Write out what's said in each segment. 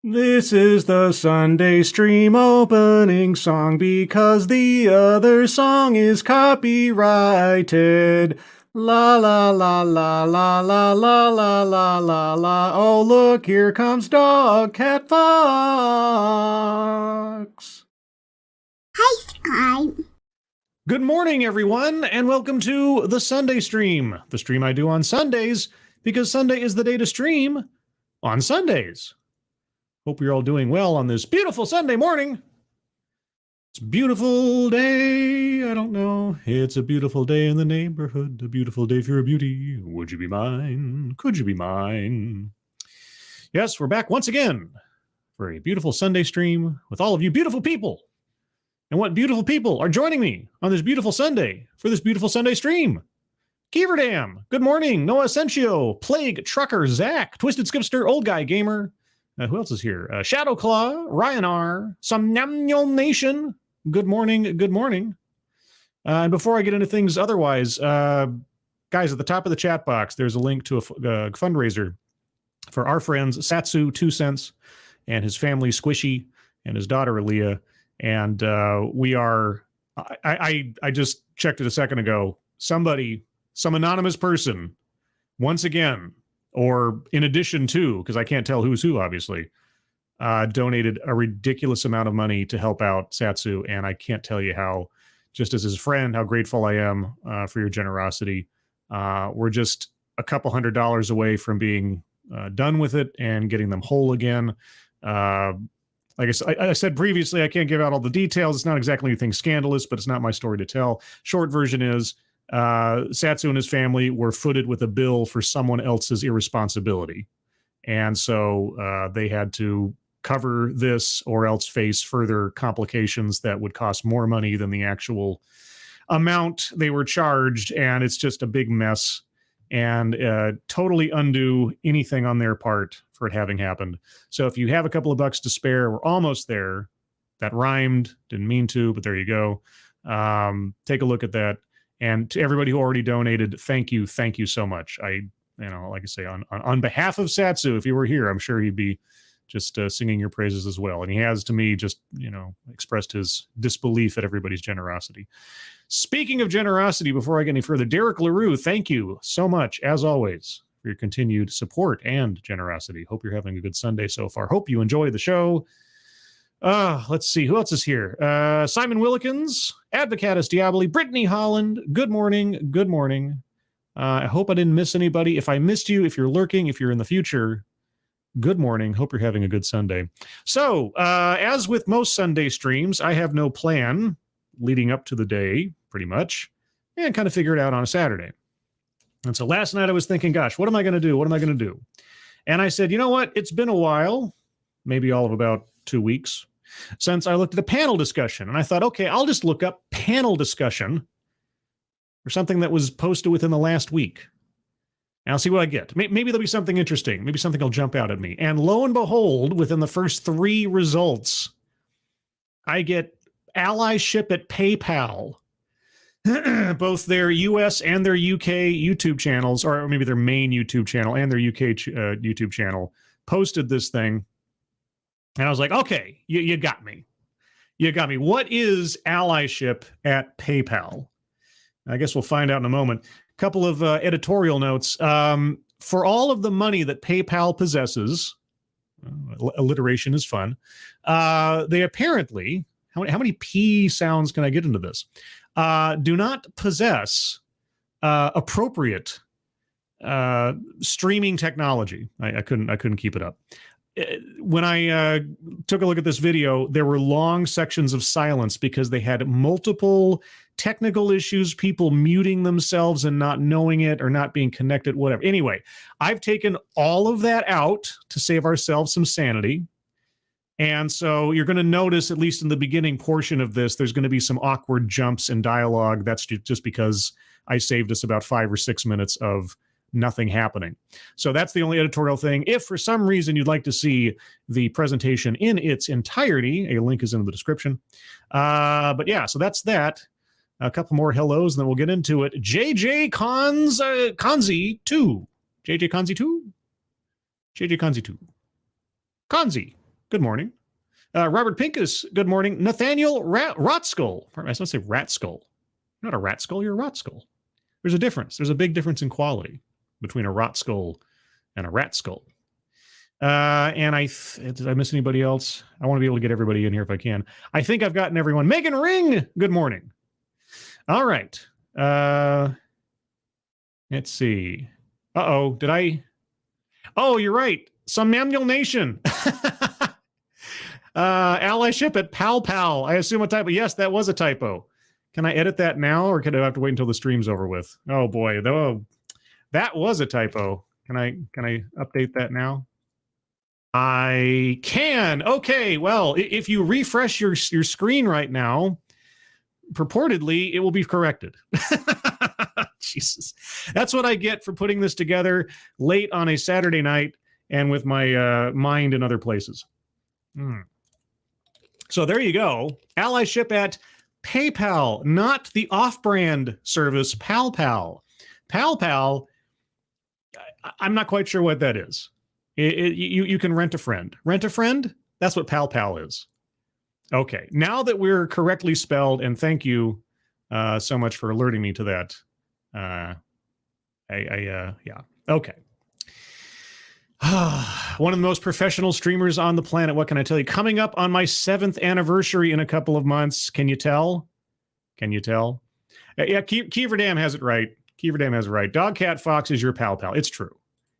This is the Sunday stream opening song because the other song is copyrighted. La la la la la la la la la la la. Oh look, here comes Dog Cat Fox. Hi, Sky. Good morning, everyone, and welcome to the Sunday stream. The stream I do on Sundays because Sunday is the day to stream on Sundays. Hope you're all doing well on this beautiful Sunday morning. It's a beautiful day. I don't know. It's a beautiful day in the neighborhood. A beautiful day for a beauty. Would you be mine? Could you be mine? Yes, we're back once again for a beautiful Sunday stream with all of you beautiful people. And what beautiful people are joining me on this beautiful Sunday for this beautiful Sunday stream? Keeverdam, good morning. Noah Asensio, Plague, Trucker, Zach, Twisted Skipster, Old Guy Gamer. Who else is here? Shadowclaw, Ryan R, Somnamnul Nation. Good morning, good morning. And before I get into things otherwise, guys, at the top of the chat box, there's a link to a fundraiser for our friends Satsu 2 Cents and his family Squishy and his daughter Aaliyah. And we are, I just checked it a second ago. Somebody, some anonymous person, once again, or in addition to, because I can't tell who's who, obviously, donated a ridiculous amount of money to help out Satsu. And I can't tell you how, just as his friend, how grateful I am for your generosity. We're just a couple $100 away from being done with it and getting them whole again. Like I said previously, I can't give out all the details. It's not exactly anything scandalous, but it's not my story to tell. Short version is, Satsu and his family were footed with a bill for someone else's irresponsibility. And so they had to cover this or else face further complications that would cost more money than the actual amount they were charged. And it's just a big mess and totally undo anything on their part for it having happened. So if you have a couple of bucks to spare, we're almost there. That rhymed, didn't mean to, but there you go. Take a look at that. And to everybody who already donated, thank you so much. Like I say, on behalf of Satsu, if he were here, I'm sure he'd be just singing your praises as well. And he has, to me, just, expressed his disbelief at everybody's generosity. Speaking of generosity, before I get any further, Derek LaRue, thank you so much, as always, for your continued support and generosity. Hope you're having a good Sunday so far. Hope you enjoy the show. Let's see. Who else is here? Simon Willikins, Advocatus Diaboli, Brittany Holland. Good morning. Good morning. I hope I didn't miss anybody. If I missed you, if you're lurking, if you're in the future, good morning. Hope you're having a good Sunday. So, as with most Sunday streams, I have no plan leading up to the day, pretty much, and kind of figure it out on a Saturday. And so last night I was thinking, gosh, what am I going to do? What am I going to do? And I said, you know what? It's been a while, maybe all of about 2 weeks, since I looked at a panel discussion. And I thought, okay, I'll just look up panel discussion or something that was posted within the last week. And I'll see what I get. Maybe there'll be something interesting. Maybe something will jump out at me. And lo and behold, within the first 3 results, I get Allyship at PayPal. Both their US and their UK YouTube channels, or maybe their main YouTube channel and their UK YouTube channel, posted this thing. And I was like, okay, you got me. You got me. What is Allyship at PayPal? I guess we'll find out in a moment. A couple of editorial notes. For all of the money that PayPal possesses, alliteration is fun, they apparently, how many P sounds can I get into this? Do not possess appropriate streaming technology. I couldn't keep it up. When I took a look at this video, there were long sections of silence because they had multiple technical issues, people muting themselves and not knowing it or not being connected, whatever. Anyway, I've taken all of that out to save ourselves some sanity. And so you're going to notice, at least in the beginning portion of this, there's going to be some awkward jumps in dialogue. That's just because I saved us about 5 or 6 minutes of nothing happening. So that's the only editorial thing. If for some reason you'd like to see the presentation in its entirety, a link is in the description. But yeah, so that's that. A couple more hellos, and then we'll get into it. JJ Konzi 2. JJ Konzi 2? JJ Konzi 2. Konzi. good morning. Robert Pincus, good morning. Nathaniel Rotskull. I was going to say Ratskull. You're not a Ratskull, you're a Rotskull. There's a difference. There's a big difference in quality between a Rotskull and a Ratskull. And did I miss anybody else? I want to be able to get everybody in here if I can. I think I've gotten everyone. Megan Ring, good morning. All right. Let's see. Uh-oh, did I? Oh, you're right. Somnambular Nation. Allyship at Pal Pal. I assume a typo. Yes, that was a typo. Can I edit that now, or can I have to wait until the stream's over with? Oh boy, that was a typo. Can I update that now? I can. Okay, well, if you refresh your screen right now, purportedly it will be corrected. Jesus, that's what I get for putting this together late on a Saturday night and with my mind in other places. So there you go. Allyship at PayPal, not the off-brand service Pal Pal. Pal Pal, I'm not quite sure what that is. You can rent a friend. Rent a friend? That's what Pal Pal is. Okay, now that we're correctly spelled, and thank you so much for alerting me to that. Yeah. Okay. One of the most professional streamers on the planet. What can I tell you? Coming up on my 7th anniversary in a couple of months. Can you tell? Can you tell? Yeah, Keeverdam has it right. Keeverdam has it right. Dog Cat Fox is your pal pal. It's true.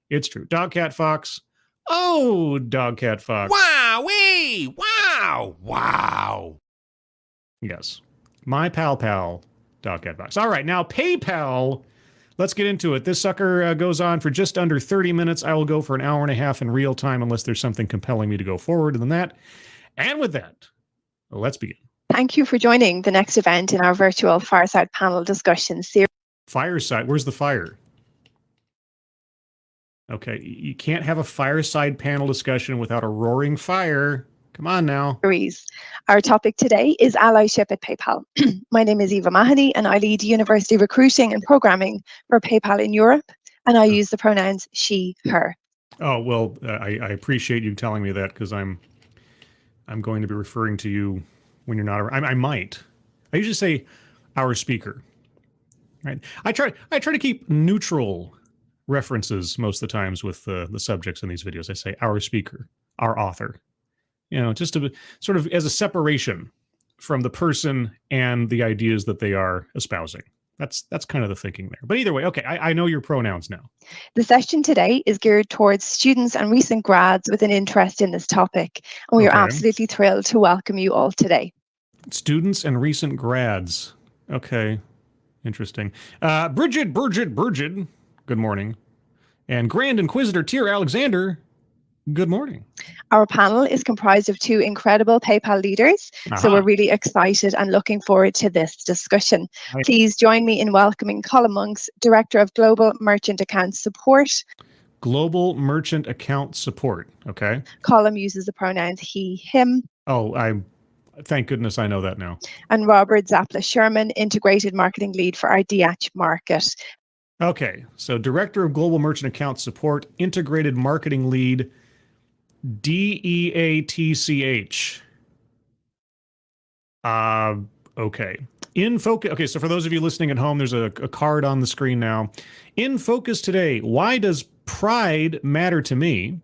It's true. Dog Cat Fox. Oh, Dog Cat Fox. Wow-wee! Wow! Wow! Yes. My pal pal, Dog Cat Fox. All right, now PayPal. Let's get into it. This sucker goes on for just under 30 minutes. I will go for an hour and a half in real time unless there's something compelling me to go forward than that. And with that, let's begin. Thank you for joining the next event in our virtual Fireside Panel discussion series. Fireside? Where's the fire? Okay, you can't have a fireside panel discussion without a roaring fire. Come on now. Our topic today is allyship at PayPal. My name is Eva Mahoney and I lead university recruiting and programming for PayPal in Europe, and I use the pronouns she, her. Oh, well, I appreciate you telling me that, because I'm going to be referring to you when you're not around. I might. I usually say our speaker. Right? I try to keep neutral references most of the times with the subjects in these videos. I say our speaker, our author. You know, just to sort of as a separation from the person and the ideas that they are espousing. That's kind of the thinking there. But either way, okay, I know your pronouns now. The session today is geared towards students and recent grads with an interest in this topic, and we are absolutely thrilled to welcome you all today. Students and recent grads. Okay, interesting. Bridget, good morning. And Grand Inquisitor Tyr Alexander, good morning. Our panel is comprised of 2 incredible PayPal leaders, so we're really excited and looking forward to this discussion. Please join me in welcoming Colin Monks, Director of Global Merchant Account Support. Global Merchant Account Support, okay. Colin uses the pronouns he, him. Oh, thank goodness I know that now. And Robert Zapla-Sherman, Integrated Marketing Lead for our DH market. Okay, so Director of Global Merchant Account Support, Integrated Marketing Lead, DEATCH. Okay. In focus. Okay, so for those of you listening at home, there's a card on the screen now. In focus today, why does pride matter to me?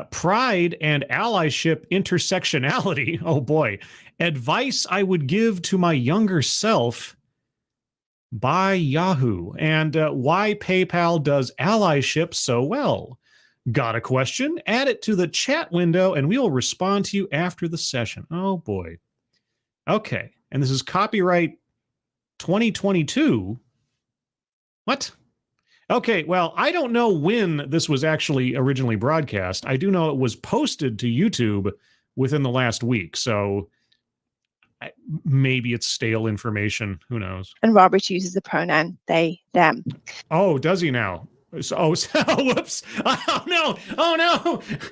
Pride and allyship intersectionality. Oh boy. Advice I would give to my younger self by Yahoo. And why PayPal does allyship so well. Got a question? Add it to the chat window and we will respond to you after the session. Oh boy. Okay. And this is copyright 2022. What? Okay, well, I don't know when this was actually originally broadcast. I do know it was posted to YouTube within the last week. So maybe it's stale information. Who knows? And Robert uses the pronoun they, them. Oh, does he now? Whoops. Oh no.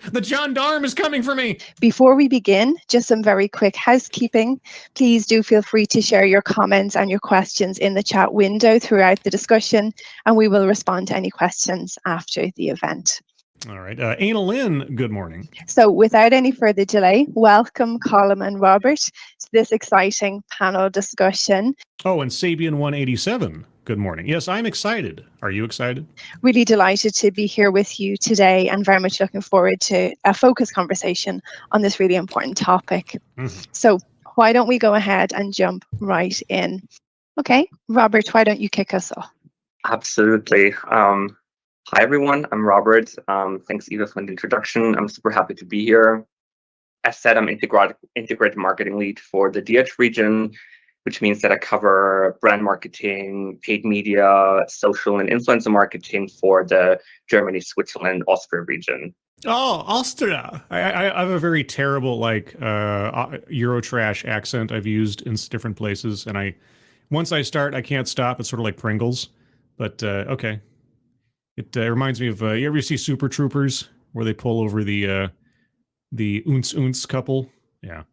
The gendarme is coming for me. Before we begin, just some very quick housekeeping. Please do feel free to share your comments and your questions in the chat window throughout the discussion, and we will respond to any questions after the event. All right. Anna Lynn, good morning. So without any further delay, welcome Colin and Robert to this exciting panel discussion. Oh, and Sabian 187, good morning. Yes, I'm excited. Are you excited? Really delighted to be here with you today and very much looking forward to a focused conversation on this really important topic. Mm-hmm. So why don't we go ahead and jump right in? Okay, Robert, why don't you kick us off? Absolutely. Hi, everyone. I'm Robert. Thanks, Eva, for the introduction. I'm super happy to be here. As said, I'm integrated marketing lead for the DH region, which means that I cover brand marketing, paid media, social and influencer marketing for the Germany, Switzerland, Austria region. Oh, Austria. I have a very terrible Eurotrash accent I've used in different places, and once I start, I can't stop. It's sort of like Pringles, but okay. It reminds me of you ever see Super Troopers where they pull over the Unts couple? Yeah.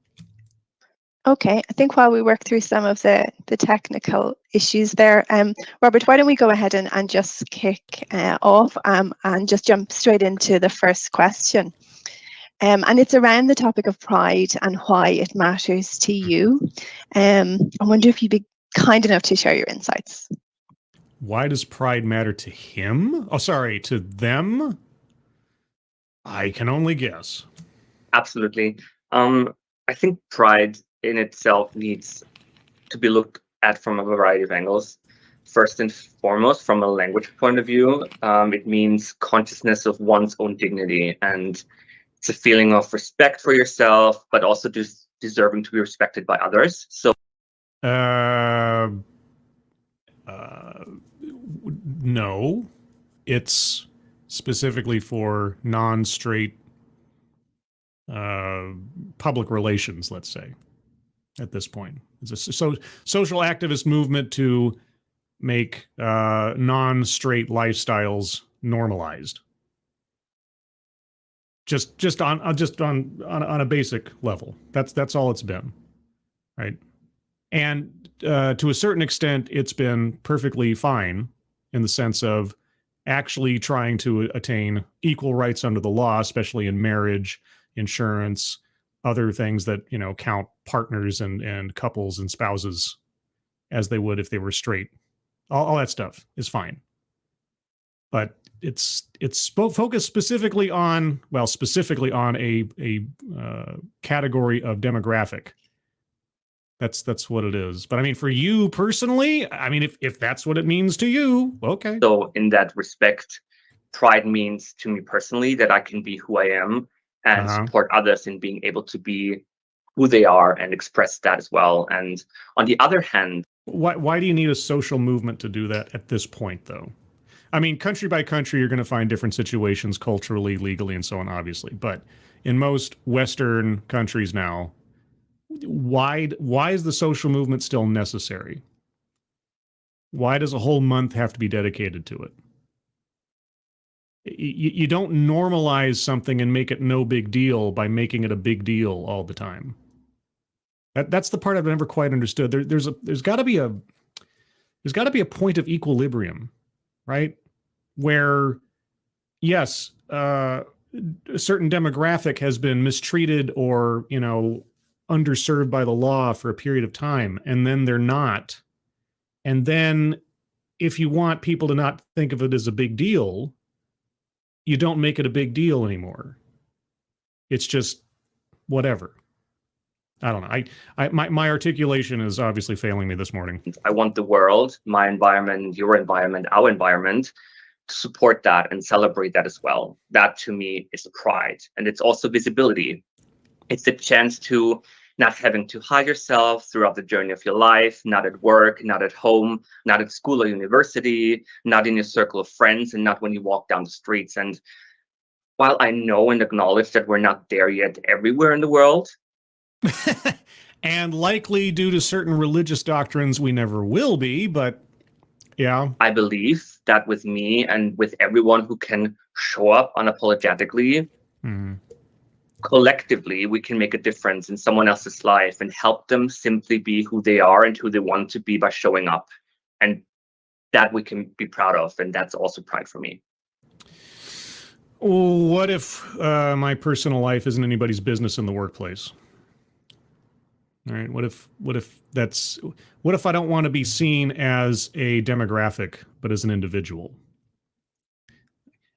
Okay, I think while we work through some of the technical issues there, Robert, why don't we go ahead and just kick off and just jump straight into the first question. And it's around the topic of pride and why it matters to you. I wonder if you'd be kind enough to share your insights. Why does pride matter to him? Oh, sorry, to them? I can only guess. Absolutely. I think pride in itself needs to be looked at from a variety of angles. First and foremost, from a language point of view, it means consciousness of one's own dignity, and it's a feeling of respect for yourself, but also deserving to be respected by others. So, no, it's specifically for non-straight public relations, let's say, at this point. It's a social activist movement to make non-straight lifestyles normalized. Just on a basic level. That's all it's been, right? And to a certain extent, it's been perfectly fine in the sense of actually trying to attain equal rights under the law, especially in marriage, insurance, other things that, count partners and couples and spouses as they would if they were straight. All that stuff is fine. But it's focused specifically on a category of demographic. That's what it is. But I mean, for you personally, I mean, if that's what it means to you, okay. So in that respect, pride means to me personally that I can be who I am and support others in being able to be who they are and express that as well. And on the other hand, why do you need a social movement to do that at this point, though? I mean, country by country, you're going to find different situations culturally, legally, and so on, obviously. But in most Western countries now, why is the social movement still necessary? Why does a whole month have to be dedicated to it? You don't normalize something and make it no big deal by making it a big deal all the time. That's the part I've never quite understood. There's got to be a point of equilibrium, right? Where, yes, a certain demographic has been mistreated or, underserved by the law for a period of time, and then they're not. And then if you want people to not think of it as a big deal, you don't make it a big deal anymore. It's just whatever. I don't know. My articulation is obviously failing me this morning. I want the world, my environment, your environment, our environment, to support that and celebrate that as well. That to me is pride. And it's also visibility. It's a chance to not having to hide yourself throughout the journey of your life, not at work, not at home, not at school or university, not in your circle of friends, and not when you walk down the streets. And while I know and acknowledge that we're not there yet everywhere in the world, and likely due to certain religious doctrines, we never will be, but yeah. I believe that with me and with everyone who can show up unapologetically, collectively, we can make a difference in someone else's life and help them simply be who they are and who they want to be by showing up. And that we can be proud of. And that's also pride for me. What if my personal life isn't anybody's business in the workplace? All right. What if I don't want to be seen as a demographic, but as an individual?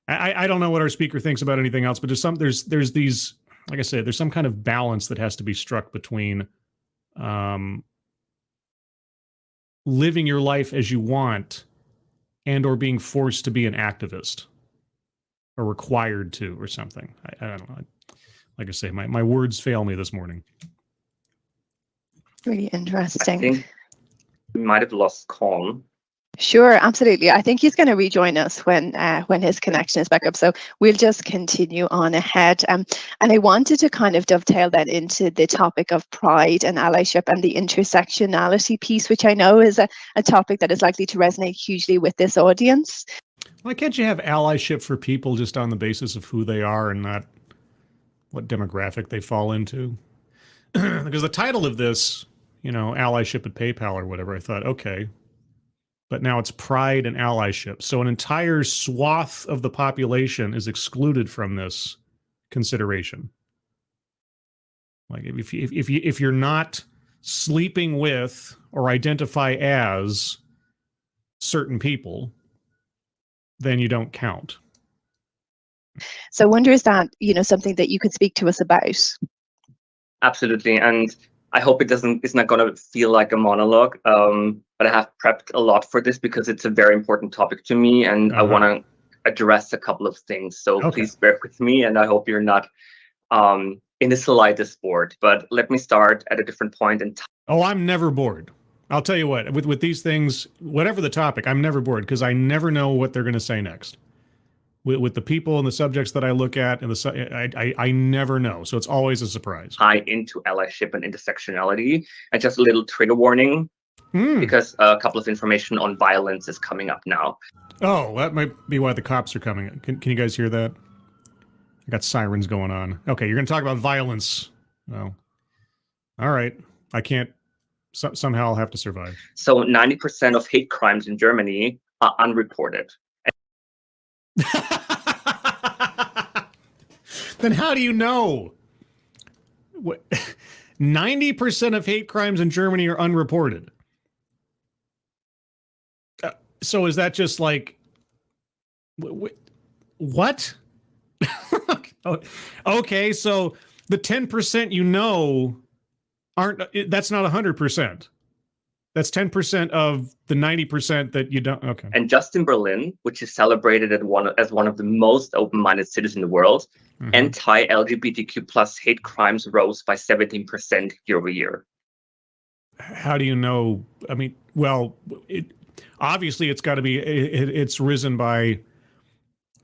I don't know what our speaker thinks about anything else, but there's these, like I said, there's some kind of balance that has to be struck between living your life as you want and or being forced to be an activist or required to or something. I don't know. Like I say, my words fail me this morning. Really I interesting. think we might have lost Colin. Sure, absolutely. I think he's going to rejoin us when his connection is back up. So we'll just continue on ahead. And I wanted to kind of dovetail that into the topic of pride and allyship and the intersectionality piece, which I know is a topic that is likely to resonate hugely with this audience. Why can't you have allyship for people just on the basis of who they are and not what demographic they fall into? Because the title of this, allyship at PayPal or whatever, I thought, okay. But now it's pride and allyship. So an entire swath of the population is excluded from this consideration. Like if you're not sleeping with or identify as certain people, then you don't count. So I wonder, is that, something that you could speak to us about? Absolutely. And I hope it's not going to feel like a monologue, but I have prepped a lot for this because it's a very important topic to me, and I want to address a couple of things. So please bear with me, and I hope you're not in the slightest bored. But let me start at a different point in time. Oh, I'm never bored. I'll tell you what, with these things, whatever the topic, I'm never bored because I never know what they're going to say next. With the people and the subjects that I look at, and I never know, so it's always a surprise. Tie into allyship and intersectionality, and just a little trigger warning, because a couple of information on violence is coming up now. Oh, that might be why the cops are coming. Can you guys hear that? I got sirens going on. Okay, you're going to talk about violence. Oh, all right. I can't. Somehow I'll have to survive. So 90% of hate crimes in Germany are unreported. Then how do you know? 90% of hate crimes in Germany are unreported. So is that just like what? Okay, so the 10% aren't. That's not 100%. That's 10% of the 90% that you don't. Okay. And just in Berlin, which is celebrated as one of the most open-minded cities in the world, anti-LGBTQ plus hate crimes rose by 17% year over year. How do you know? I mean, well, obviously it's got to be. It's risen by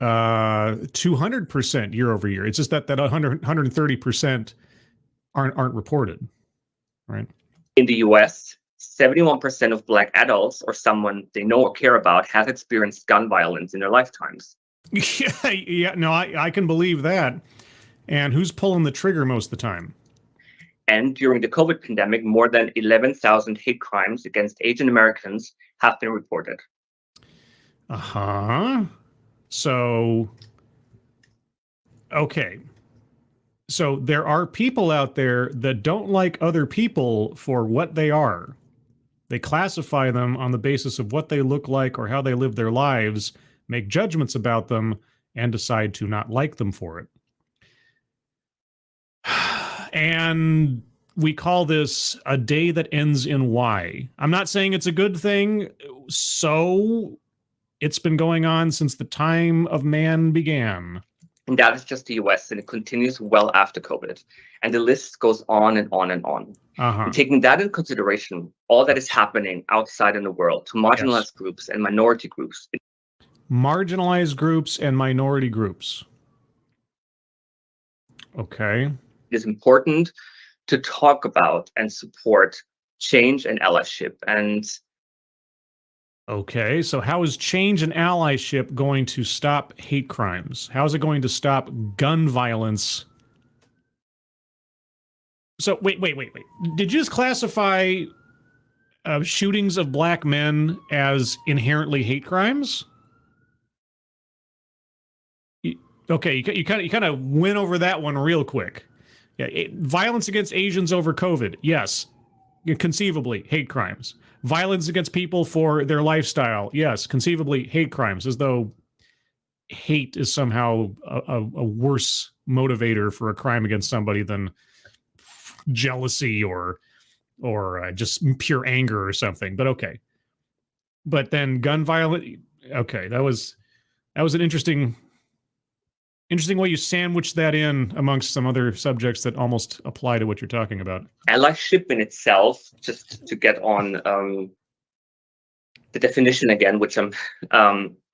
200% year over year. It's just that 130% aren't reported, right? In the US, 71% of Black adults or someone they know or care about have experienced gun violence in their lifetimes. Yeah, no, I can believe that. And who's pulling the trigger most of the time? And during the COVID pandemic, more than 11,000 hate crimes against Asian Americans have been reported. So, okay. So there are people out there that don't like other people for what they are. They classify them on the basis of what they look like or how they live their lives, make judgments about them, and decide to not like them for it. And we call this a day that ends in Y. I'm not saying it's a good thing. So it's been going on since the time of man began. And that is just the US, and it continues well after COVID. And the list goes on and on and on. And taking that into consideration, all that is happening outside in the world to marginalized groups and minority groups. Marginalized groups and minority groups. Okay. It is important to talk about and support change and allyship. And okay, so how is change and allyship going to stop hate crimes? How is it going to stop gun violence? So wait. Did you just classify shootings of black men as inherently hate crimes? okay, you kind of went over that one real quick. Yeah, violence against Asians over COVID. Yes, conceivably hate crimes. Violence against people for their lifestyle. Yes, conceivably hate crimes, as though hate is somehow a worse motivator for a crime against somebody than jealousy or just pure anger or something. But okay. But then gun violence. Okay, that was an interesting way you sandwiched that in amongst some other subjects that almost apply to what you're talking about. Allyship in itself, just to get on the definition again, which I'm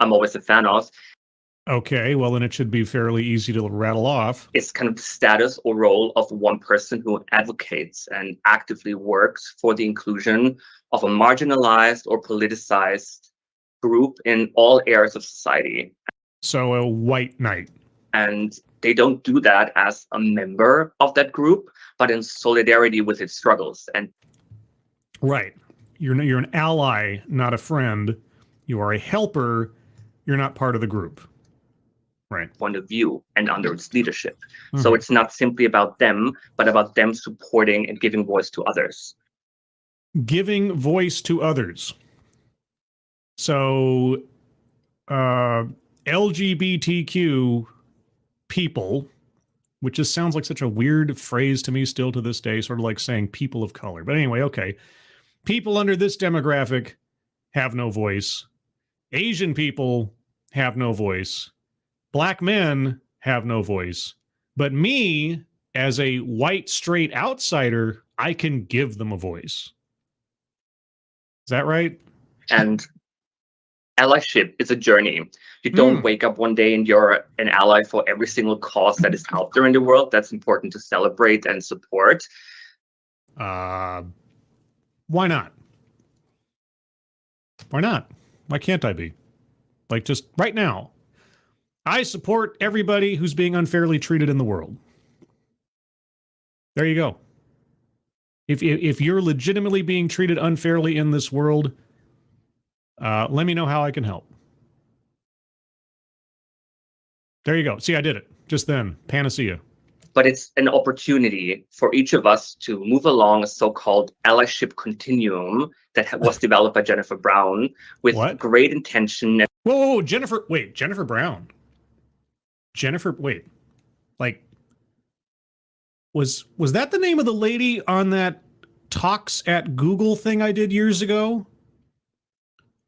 always a fan of. Okay, well then it should be fairly easy to rattle off. It's kind of the status or role of one person who advocates and actively works for the inclusion of a marginalized or politicized group in all areas of society. So a white knight. And they don't do that as a member of that group, but in solidarity with its struggles. And right, you're an ally, not a friend. You are a helper. You're not part of the group. Right. Point of view and under its leadership. Mm-hmm. So it's not simply about them, but about them supporting and giving voice to others. Giving voice to others. So LGBTQ people, which just sounds like such a weird phrase to me still to this day, sort of like saying people of color. But anyway, okay. People under this demographic have no voice. Asian people have no voice. Black men have no voice. But me, as a white, straight outsider, I can give them a voice. Is that right? And allyship is a journey. You don't wake up one day and you're an ally for every single cause that is out there in the world. That's important to celebrate and support. Why not? Why not? Why can't I be? Like, just right now. I support everybody who's being unfairly treated in the world. There you go. If you're legitimately being treated unfairly in this world, let me know how I can help. There you go. See, I did it. Just then. Panacea. But it's an opportunity for each of us to move along a so-called allyship continuum that was developed by Jennifer Brown with great intention. Whoa, Jennifer Brown. Wait, like, was that the name of the lady on that Talks at Google thing I did years ago?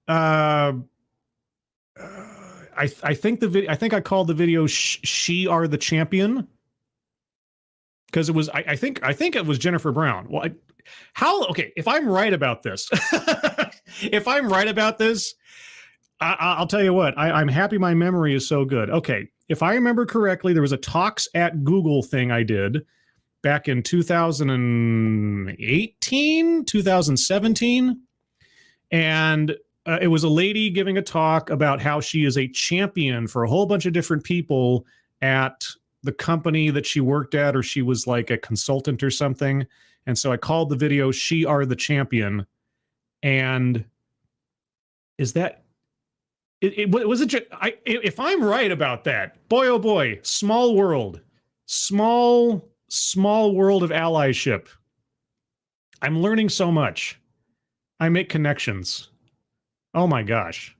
I think I called the video "She Are the Champion" because it was I think it was Jennifer Brown. Well, okay, if I'm right about this, I'll tell you what. I'm happy my memory is so good. Okay. If I remember correctly, there was a Talks at Google thing I did back in 2018, 2017. And it was a lady giving a talk about how she is a champion for a whole bunch of different people at the company that she worked at, or she was like a consultant or something. And so I called the video "She Are the Champion." And is that... if I'm right about that, boy, oh boy, small world of allyship. I'm learning so much. I make connections. Oh my gosh.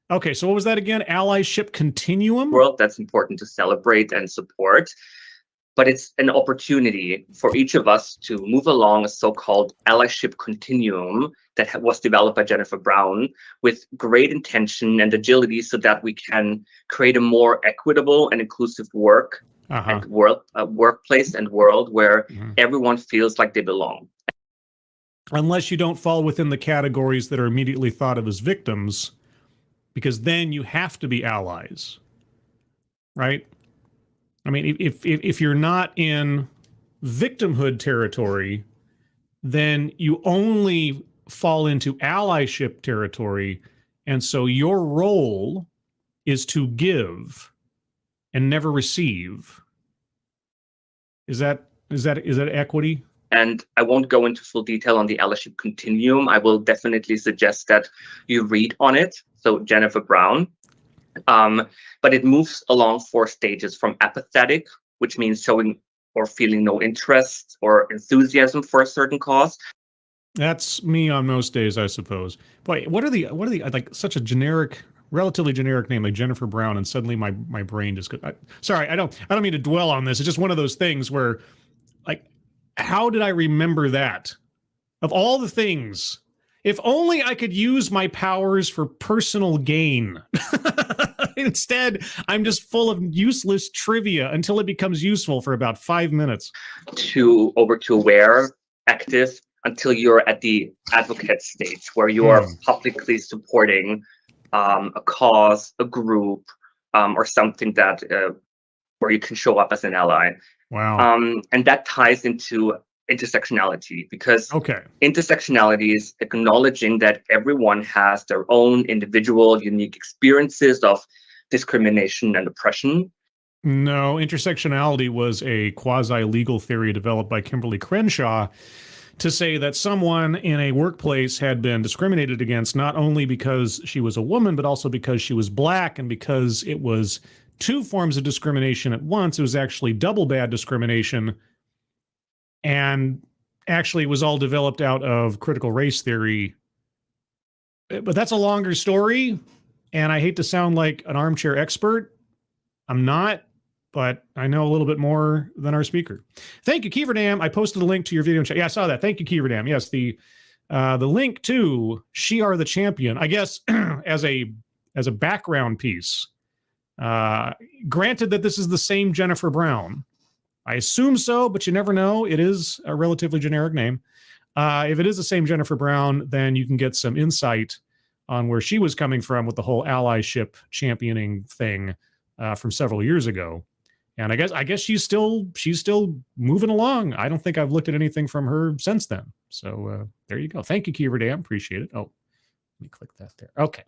Okay, so what was that again? Allyship continuum? World that's important to celebrate and support. But it's an opportunity for each of us to move along a so-called allyship continuum that was developed by Jennifer Brown with great intention and agility so that we can create a more equitable and inclusive and workplace and world where everyone feels like they belong. Unless you don't fall within the categories that are immediately thought of as victims, because then you have to be allies, right? I mean, if you're not in victimhood territory, then you only fall into allyship territory, and so your role is to give and never receive. Is that equity? And I won't go into full detail on the allyship continuum. I will definitely suggest that you read on it. So Jennifer Brown. But it moves along 4 stages from apathetic, which means showing or feeling no interest or enthusiasm for a certain cause. That's me on most days, I suppose. Boy, what are the like such a generic, relatively generic name like Jennifer Brown, and suddenly my brain just goes. Sorry, I don't mean to dwell on this. It's just one of those things where, like, how did I remember that? Of all the things, if only I could use my powers for personal gain. Instead, I'm just full of useless trivia until it becomes useful for about 5 minutes. Over to aware, active, until you're at the advocate stage, where you are publicly supporting a cause, a group, or something that where you can show up as an ally. Wow. And that ties into intersectionality, because intersectionality is acknowledging that everyone has their own individual, unique experiences of discrimination and oppression. No, intersectionality was a quasi-legal theory developed by Kimberly Crenshaw to say that someone in a workplace had been discriminated against not only because she was a woman, but also because she was black, and because it was 2 forms of discrimination at once. It was actually double bad discrimination. And actually, it was all developed out of critical race theory. But that's a longer story, and I hate to sound like an armchair expert. I'm not, but I know a little bit more than our speaker. Thank you, Keeverdam. I posted a link to your video chat. Yeah, I saw that. Thank you, Keeverdam. Yes, the link to She Are the Champion, I guess, as a background piece. Granted that this is the same Jennifer Brown. I assume so, but you never know. It is a relatively generic name. If it is the same Jennifer Brown, then you can get some insight on where she was coming from with the whole allyship championing thing from several years ago. And I guess she's still moving along. I don't think I've looked at anything from her since then. So there you go. Thank you, Keeverdam. Appreciate it. Oh, let me click that there. Okay.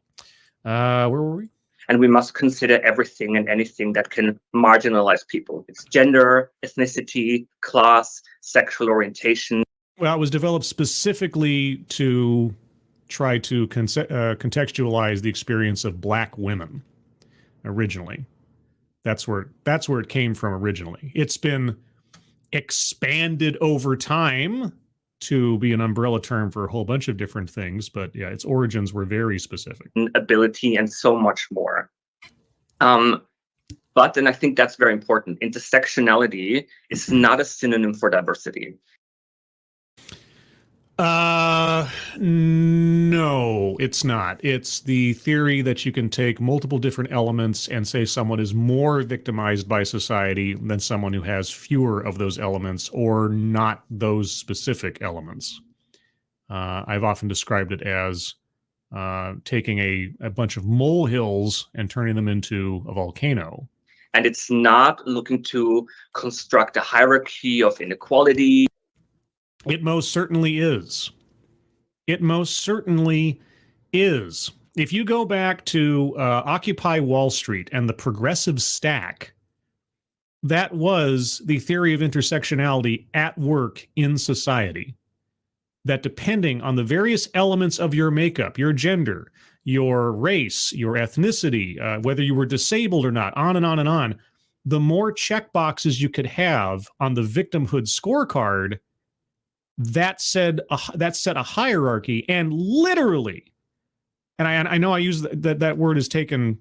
Where were we? And we must consider everything and anything that can marginalize people. It's gender, ethnicity, class, sexual orientation. Well, it was developed specifically to try to contextualize the experience of black women originally. That's where it came from originally. It's been expanded over time to be an umbrella term for a whole bunch of different things, but yeah, its origins were very specific. Ability and so much more. But, and I think that's very important, intersectionality is not a synonym for diversity. No, it's not. It's the theory that you can take multiple different elements and say someone is more victimized by society than someone who has fewer of those elements or not those specific elements. I've often described it as taking a bunch of molehills and turning them into a volcano. And it's not looking to construct a hierarchy of inequality. It most certainly is. It most certainly is. If you go back to Occupy Wall Street and the progressive stack, that was the theory of intersectionality at work in society. That depending on the various elements of your makeup, your gender, your race, your ethnicity, whether you were disabled or not, on and on and on, the more checkboxes you could have on the victimhood scorecard, that set a hierarchy. And literally, and I know I use that word is taken,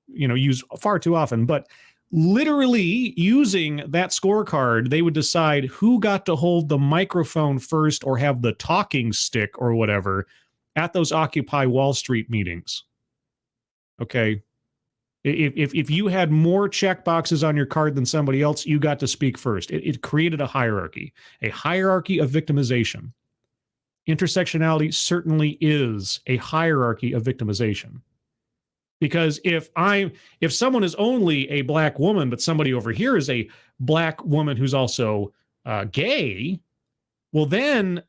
used far too often, but literally using that scorecard, they would decide who got to hold the microphone first or have the talking stick or whatever at those Occupy Wall Street meetings. Okay. If you had more check boxes on your card than somebody else, you got to speak first. It created a hierarchy of victimization. Intersectionality certainly is a hierarchy of victimization. Because if someone is only a black woman, but somebody over here is a black woman who's also gay, well then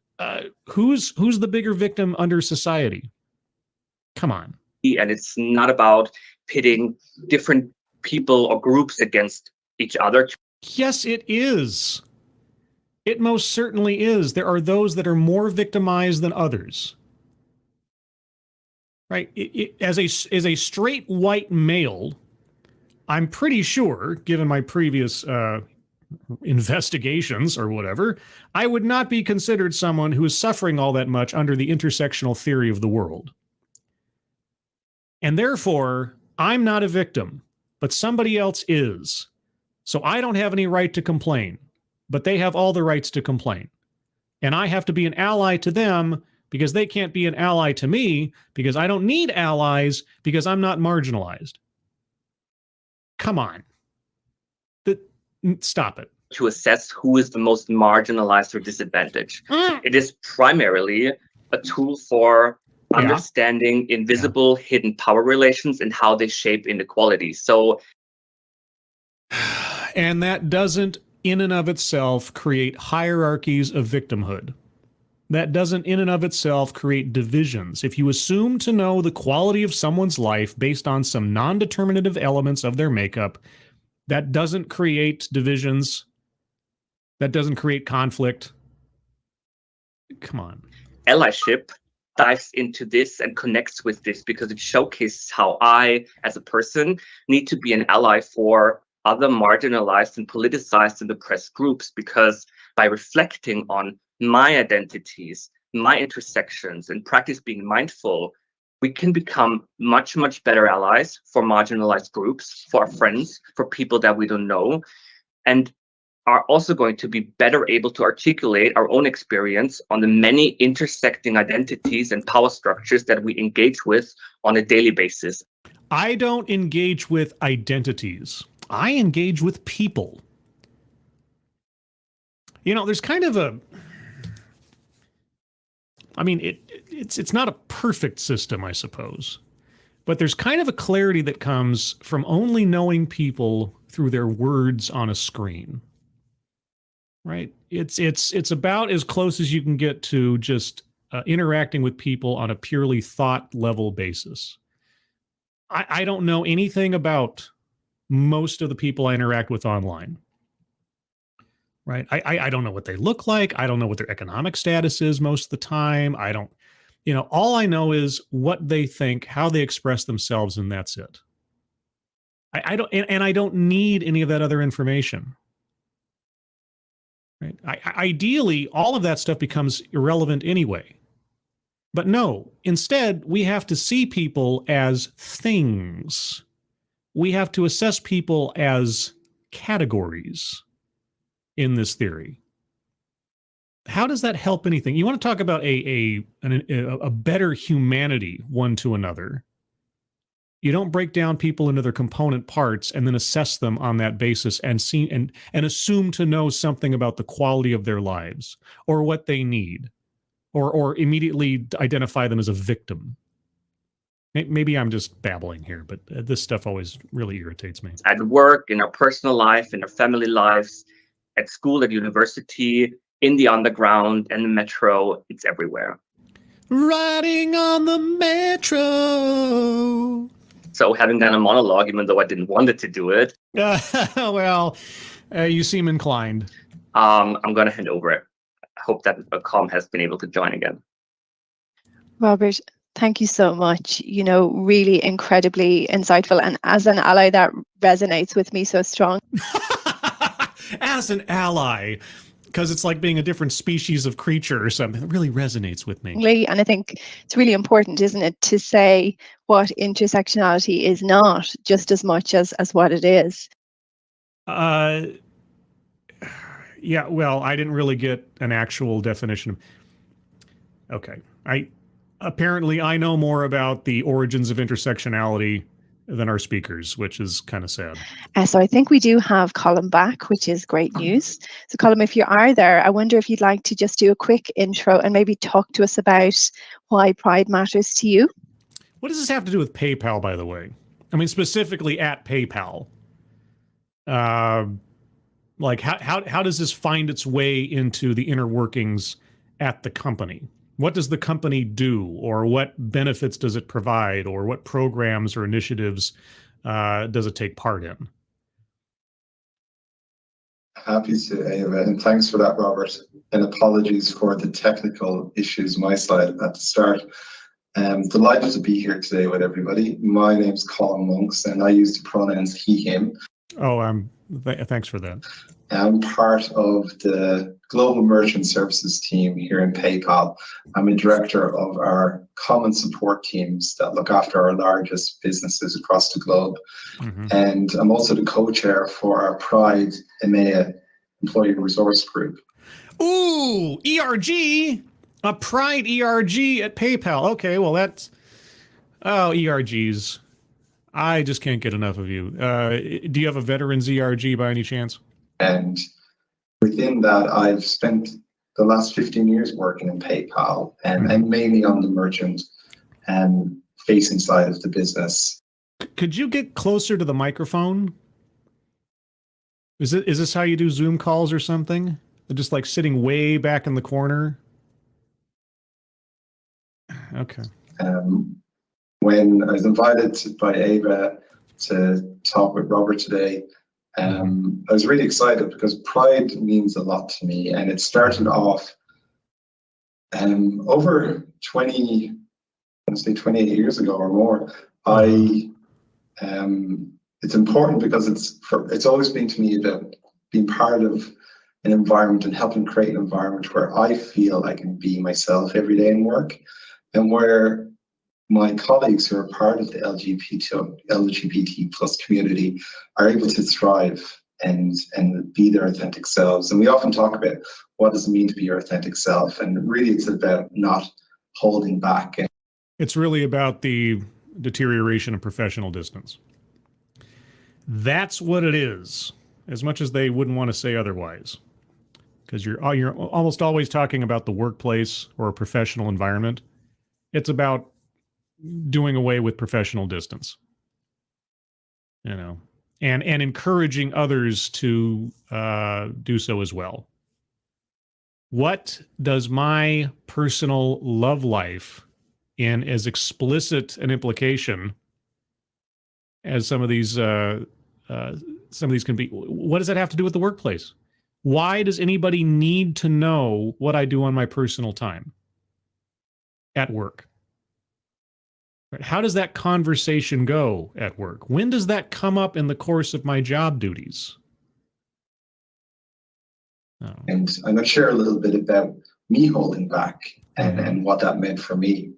who's the bigger victim under society? Come on. And it's not about pitting different people or groups against each other. Yes, it is. It most certainly is. There are those that are more victimized than others. right? As a straight white male, I'm pretty sure, given my previous investigations or whatever, I would not be considered someone who is suffering all that much under the intersectional theory of the world. And therefore, I'm not a victim, but somebody else is. So I don't have any right to complain, but they have all the rights to complain. And I have to be an ally to them because they can't be an ally to me because I don't need allies because I'm not marginalized. Come on. Stop it. To assess who is the most marginalized or disadvantaged. It is primarily a tool for understanding invisible hidden power relations and how they shape inequality. So, and that doesn't in and of itself create hierarchies of victimhood. That doesn't in and of itself create divisions. If you assume to know the quality of someone's life based on some non-determinative elements of their makeup, that doesn't create divisions. That doesn't create conflict. Come on. Allyship dives into this and connects with this because it showcases how I, as a person, need to be an ally for other marginalized and politicized and oppressed groups, because by reflecting on my identities, my intersections, and practice being mindful, we can become much, much better allies for marginalized groups, for our friends, for people that we don't know, and are also going to be better able to articulate our own experience on the many intersecting identities and power structures that we engage with on a daily basis. I don't engage with identities. I engage with people. You know, there's kind of a, I mean, it's not a perfect system, I suppose, but there's kind of a clarity that comes from only knowing people through their words on a screen. Right? It's about as close as you can get to just interacting with people on a purely thought level basis. I don't know anything about most of the people I interact with online. Right? I don't know what they look like. I don't know what their economic status is most of the time. I don't, you know, all I know is what they think, how they express themselves, and that's it. I don't, and I don't need any of that other information. Right? Ideally, all of that stuff becomes irrelevant anyway. But no, instead, we have to see people as things. We have to assess people as categories in this theory. How does that help anything? You want to talk about a better humanity one to another. You don't break down people into their component parts and then assess them on that basis and see and assume to know something about the quality of their lives or what they need, or immediately identify them as a victim. Maybe I'm just babbling here, but this stuff always really irritates me. At work, in our personal life, in our family lives, at school, at university, in the underground and the metro, it's everywhere. Riding on the metro. So having done a monologue, even though I didn't want it to do it. Well, you seem inclined. I'm going to hand over it. I hope that Com has been able to join again. Robert, thank you so much. You know, really incredibly insightful. And as an ally, that resonates with me so strong. As an ally, because it's like being a different species of creature or something. It really resonates with me. And I think it's really important, isn't it, to say what intersectionality is not just as much as what it is. Yeah, well, I didn't really get an actual definition. Okay. Apparently I know more about the origins of intersectionality than our speakers, which is kind of sad. So I think we do have Colin back, which is great news. So Colin, if you are there, I wonder if you'd like to just do a quick intro and maybe talk to us about why Pride matters to you. What does this have to do with PayPal, by the way? I mean, specifically at PayPal. Like how does this find its way into the inner workings at the company? What does the company do, or what benefits does it provide, or what programs or initiatives does it take part in? Happy to, Ava, and thanks for that, Robert. And apologies for the technical issues my side at the start. Delighted to be here today with everybody. My name's Colin Monks, and I use the pronouns he, him. Oh, thanks for that. I'm part of the Global Merchant Services team here in PayPal. I'm a director of our common support teams that look after our largest businesses across the globe. And I'm also the co-chair for our Pride EMEA Employee Resource Group. Ooh, ERG, a Pride ERG at PayPal. Okay, well that's, ERGs. I just can't get enough of you. Do you have a veterans ERG by any chance? And within that, I've spent the last 15 years working in PayPal and mainly on the merchant and facing side of the business. Could you get closer to the microphone? Is this how you do Zoom calls or something? They're just like sitting way back in the corner? Okay. When I was invited by Ava to talk with Robert today, I was really excited because Pride means a lot to me, and it started off over 28 years ago or more. It's important because it's always been to me about being part of an environment and helping create an environment where I feel I can be myself every day in work, and where my colleagues who are part of the LGBT plus community are able to thrive and be their authentic selves. And we often talk about what does it mean to be your authentic self, and really it's about not holding back. It's really about the deterioration of professional distance. That's what it is, as much as they wouldn't want to say otherwise. Because you're almost always talking about the workplace or a professional environment. It's about doing away with professional distance, and encouraging others to do so as well. What does my personal love life, in as explicit an implication as some of these can be, what does that have to do with the workplace? Why does anybody need to know what I do on my personal time at work? How does that conversation go at work? When does that come up in the course of my job duties? Oh. And I'm going to share a little bit about me holding back and what that meant for me.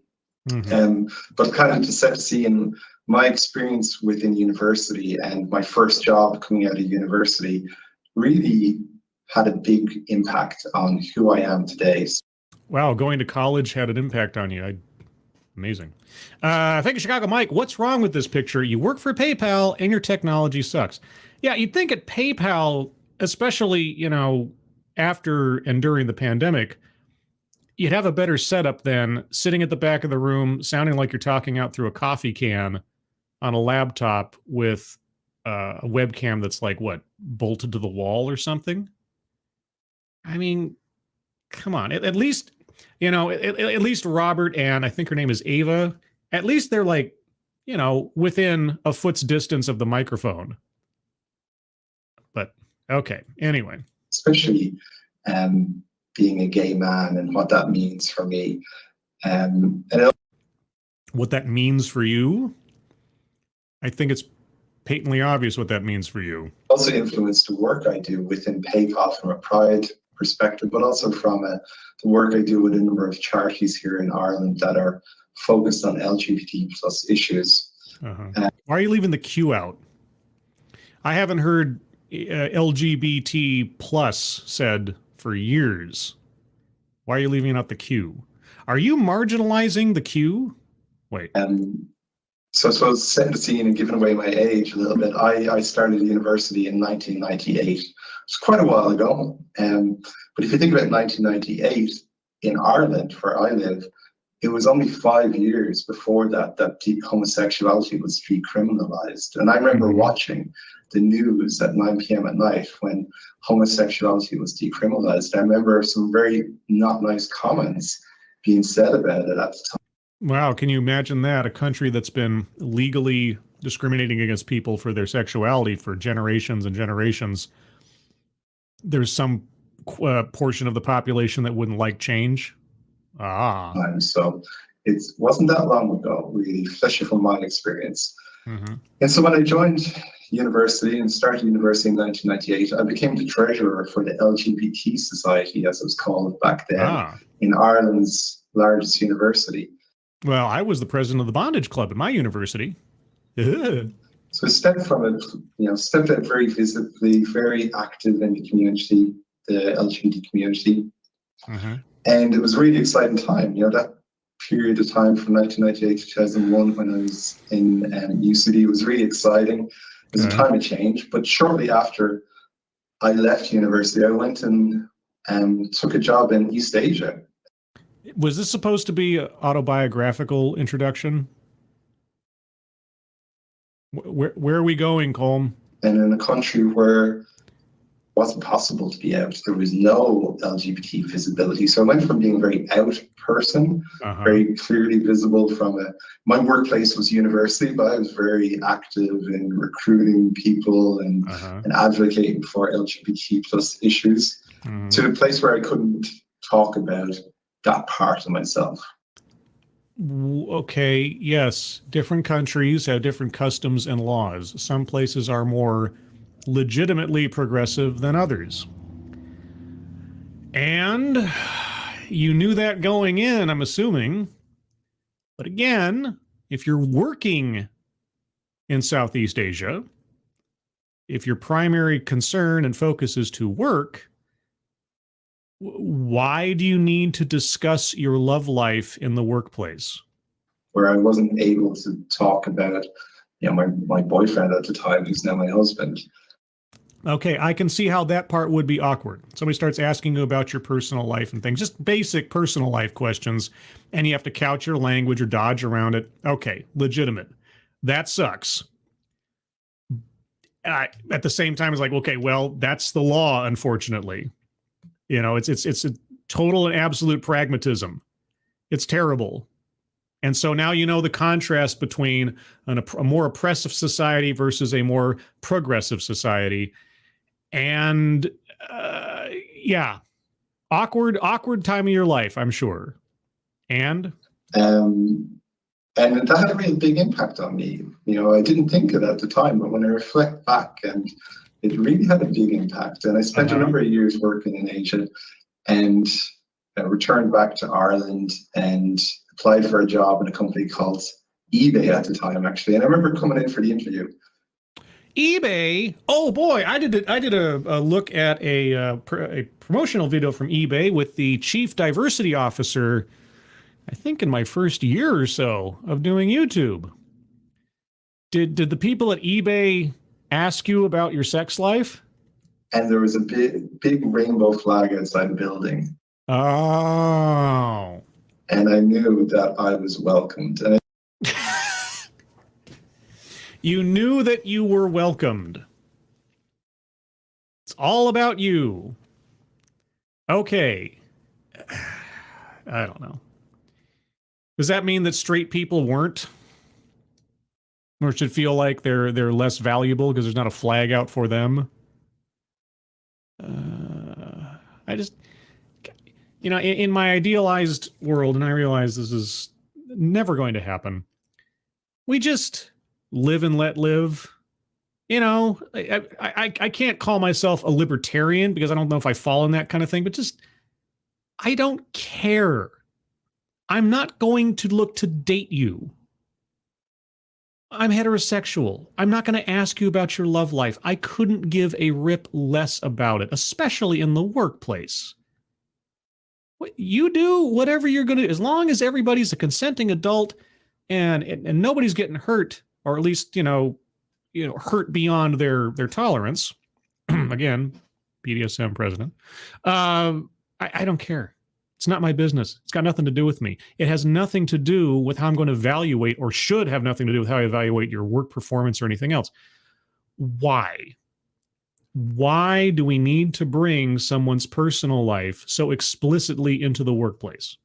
But kind of to set the scene, my experience within university and my first job coming out of university really had a big impact on who I am today. Wow, going to college had an impact on you. Amazing. Thank you, Chicago Mike. What's wrong with this picture? You work for PayPal and your technology sucks. Yeah, you'd think at PayPal, especially, after and during the pandemic, you'd have a better setup than sitting at the back of the room, sounding like you're talking out through a coffee can on a laptop with a webcam that's like, bolted to the wall or something? I mean, come on. At least... at least Robert and I think her name is Ava, at least they're like, within a foot's distance of the microphone. But okay, anyway. Especially being a gay man and what that means for me. What that means for you? I think it's patently obvious what that means for you. Also influenced the work I do within PayPal from a Pride perspective, but also from the work I do with a number of charities here in Ireland that are focused on LGBT plus issues. Why are you leaving the Q out? I haven't heard LGBT plus said for years. Why are you leaving out the Q? Are you marginalizing the Q? Wait. So I suppose setting the scene and giving away my age a little bit, I started university in 1998. It's quite a while ago. But if you think about 1998 in Ireland, where I live, it was only 5 years before that homosexuality was decriminalized. And I remember watching the news at 9 p.m. at night when homosexuality was decriminalized. I remember some very not nice comments being said about it at the time. Wow, can you imagine that? A country that's been legally discriminating against people for their sexuality for generations and generations. There's some portion of the population that wouldn't like change. So It wasn't that long ago, really, especially from my experience. Mm-hmm. And so when I joined university and started university in 1998, I became the treasurer for the LGBT Society, as it was called back then, in Ireland's largest university. Well, I was the president of the bondage club at my university. So I stepped from it, stepped out very visibly, very active in the community, the LGBT community. Mm-hmm. And it was a really exciting time, that period of time from 1998 to 2001 when I was in UCD was really exciting. It was a time of change, but shortly after I left university, I went and took a job in East Asia. Was this supposed to be an autobiographical introduction? Where are we going, Colm? And in a country where it wasn't possible to be out, there was no LGBT visibility. So I went from being a very out person, very clearly visible my workplace was university, but I was very active in recruiting people and advocating for LGBT plus issues, to a place where I couldn't talk about that part of myself. Okay, yes. Different countries have different customs and laws. Some places are more legitimately progressive than others. And you knew that going in, I'm assuming. But again, if you're working in Southeast Asia, if your primary concern and focus is to work, why do you need to discuss your love life in the workplace? Where I wasn't able to talk about, my boyfriend at the time, who's now my husband. Okay, I can see how that part would be awkward. Somebody starts asking you about your personal life and things, just basic personal life questions, and you have to couch your language or dodge around it. Okay, legitimate. That sucks. At the same time, it's like, okay, well, that's the law, unfortunately. It's a total and absolute pragmatism. It's terrible. And so now you know the contrast between a more oppressive society versus a more progressive society. And awkward time of your life, I'm sure. And that had a really big impact on me. I didn't think of it at the time, but when I reflect back, and it really had a big impact. And I spent a number of years working in Asia, and returned back to Ireland and applied for a job in a company called eBay at the time, actually. And I remember coming in for the interview. eBay. Oh boy, I did a look at a promotional video from eBay with the chief diversity officer, I think in my first year or so of doing YouTube. Did the people at eBay ask you about your sex life? And there was a big rainbow flag outside the building. Oh. And I knew that I was welcomed. And you knew that you were welcomed. It's all about you. Okay. I don't know. Does that mean that straight people weren't? Or should feel like they're less valuable because there's not a flag out for them? I just, in my idealized world, and I realize this is never going to happen, we just live and let live. I can't call myself a libertarian because I don't know if I fall in that kind of thing, but just, I don't care. I'm not going to look to date you. I'm heterosexual. I'm not going to ask you about your love life. I couldn't give a rip less about it, especially in the workplace. You do whatever you're going to do, as long as everybody's a consenting adult and nobody's getting hurt, or at least, hurt beyond their tolerance. Again, BDSM president. I don't care. It's not my business. It's got nothing to do with me. It has nothing to do with how I'm going to evaluate, or should have nothing to do with how I evaluate your work performance or anything else. Why? Why do we need to bring someone's personal life so explicitly into the workplace?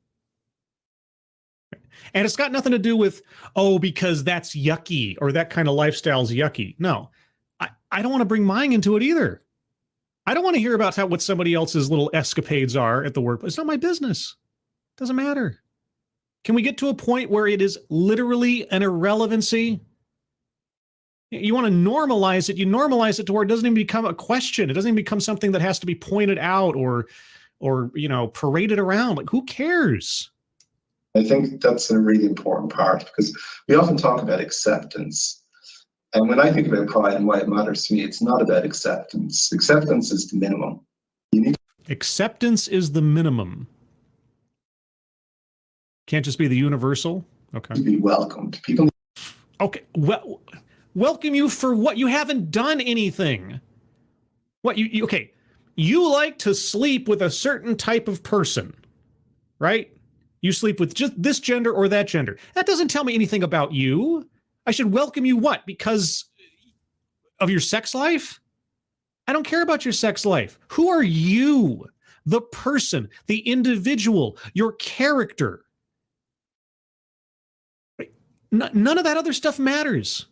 And it's got nothing to do with, because that's yucky, or that kind of lifestyle's yucky. No, I don't want to bring mine into it either. I don't want to hear about what somebody else's little escapades are at the workplace. It's not my business. Doesn't matter. Can we get to a point where it is literally an irrelevancy? You want to normalize it, you normalize it to where it doesn't even become a question. It doesn't even become something that has to be pointed out or paraded around. Like, who cares? I think that's a really important part, because we often talk about acceptance. And when I think about pride and why it matters to me, it's not about acceptance. Acceptance is the minimum. Acceptance is the minimum. Can't just be the universal. Okay. To be welcomed. People. Okay. Well, welcome you for what? You haven't done anything. What you okay? You like to sleep with a certain type of person, right? You sleep with just this gender or that gender. That doesn't tell me anything about you. I should welcome you what? Because of your sex life? I don't care about your sex life. Who are you? The person, the individual, your character. None of that other stuff matters.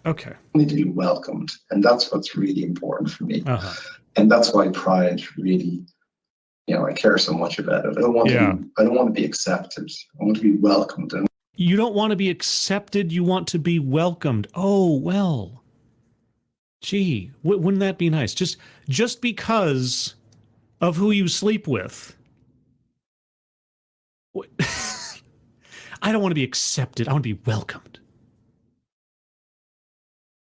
Okay. Need to be welcomed, and that's what's really important for me. And that's why pride really, I care so much about it. I don't want to be accepted. I want to be welcomed. And you don't want to be accepted, you want to be welcomed. Oh, well. Gee, wouldn't that be nice? Just because of who you sleep with. I don't want to be accepted. I want to be welcomed.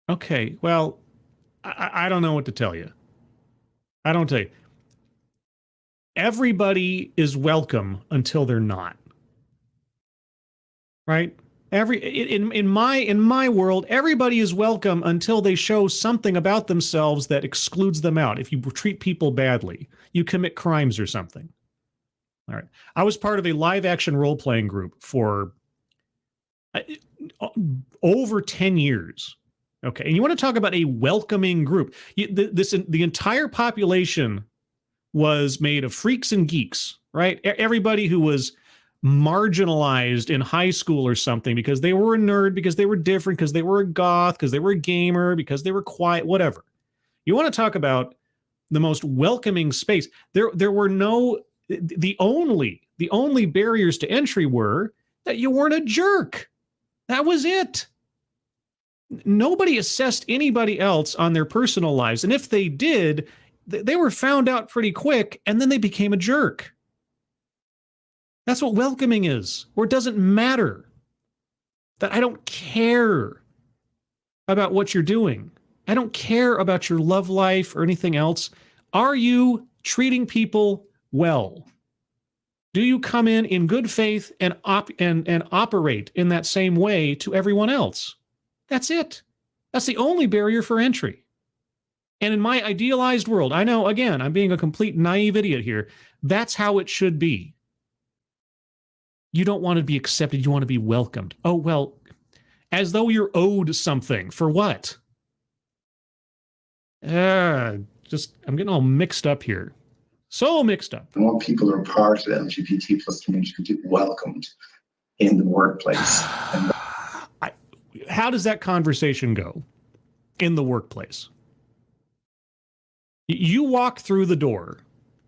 Okay, well, I don't know what to tell you. I don't tell you. Everybody is welcome until they're not. Right? In my world, everybody is welcome until they show something about themselves that excludes them out. If you treat people badly, you commit crimes or something. All right. I was part of a live action role playing group for over 10 years. Okay. And you want to talk about a welcoming group. The entire population was made of freaks and geeks, right? Everybody who was marginalized in high school or something because they were a nerd, because they were different, because they were a goth, because they were a gamer, because they were quiet, whatever. You want to talk about the most welcoming space. There were no, the only barriers to entry were that you weren't a jerk. That was it. Nobody assessed anybody else on their personal lives. And if they did, they were found out pretty quick, and then they became a jerk. That's what welcoming is, or it doesn't matter. That I don't care about what you're doing. I don't care about your love life or anything else. Are you treating people well? Do you come in good faith and operate in that same way to everyone else? That's it. That's the only barrier for entry. And in my idealized world, I know, again, I'm being a complete naive idiot here. That's how it should be. You don't want to be accepted. You want to be welcomed. Oh, well, as though you're owed something. For what? I'm getting all mixed up here. So mixed up. I want people who are part of the LGBT plus community to be welcomed in the workplace. And how does that conversation go in the workplace? You walk through the door,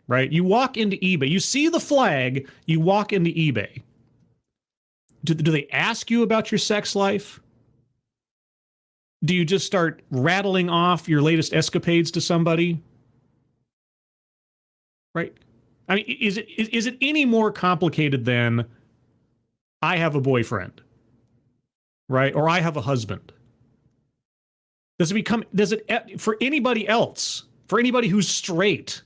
right? You walk into eBay. You see the flag. You walk into eBay. Do they ask you about your sex life? Do you just start rattling off your latest escapades to somebody? Right? I mean, is it any more complicated than I have a boyfriend, right? Or I have a husband? Does it for anybody else, for anybody who's straight,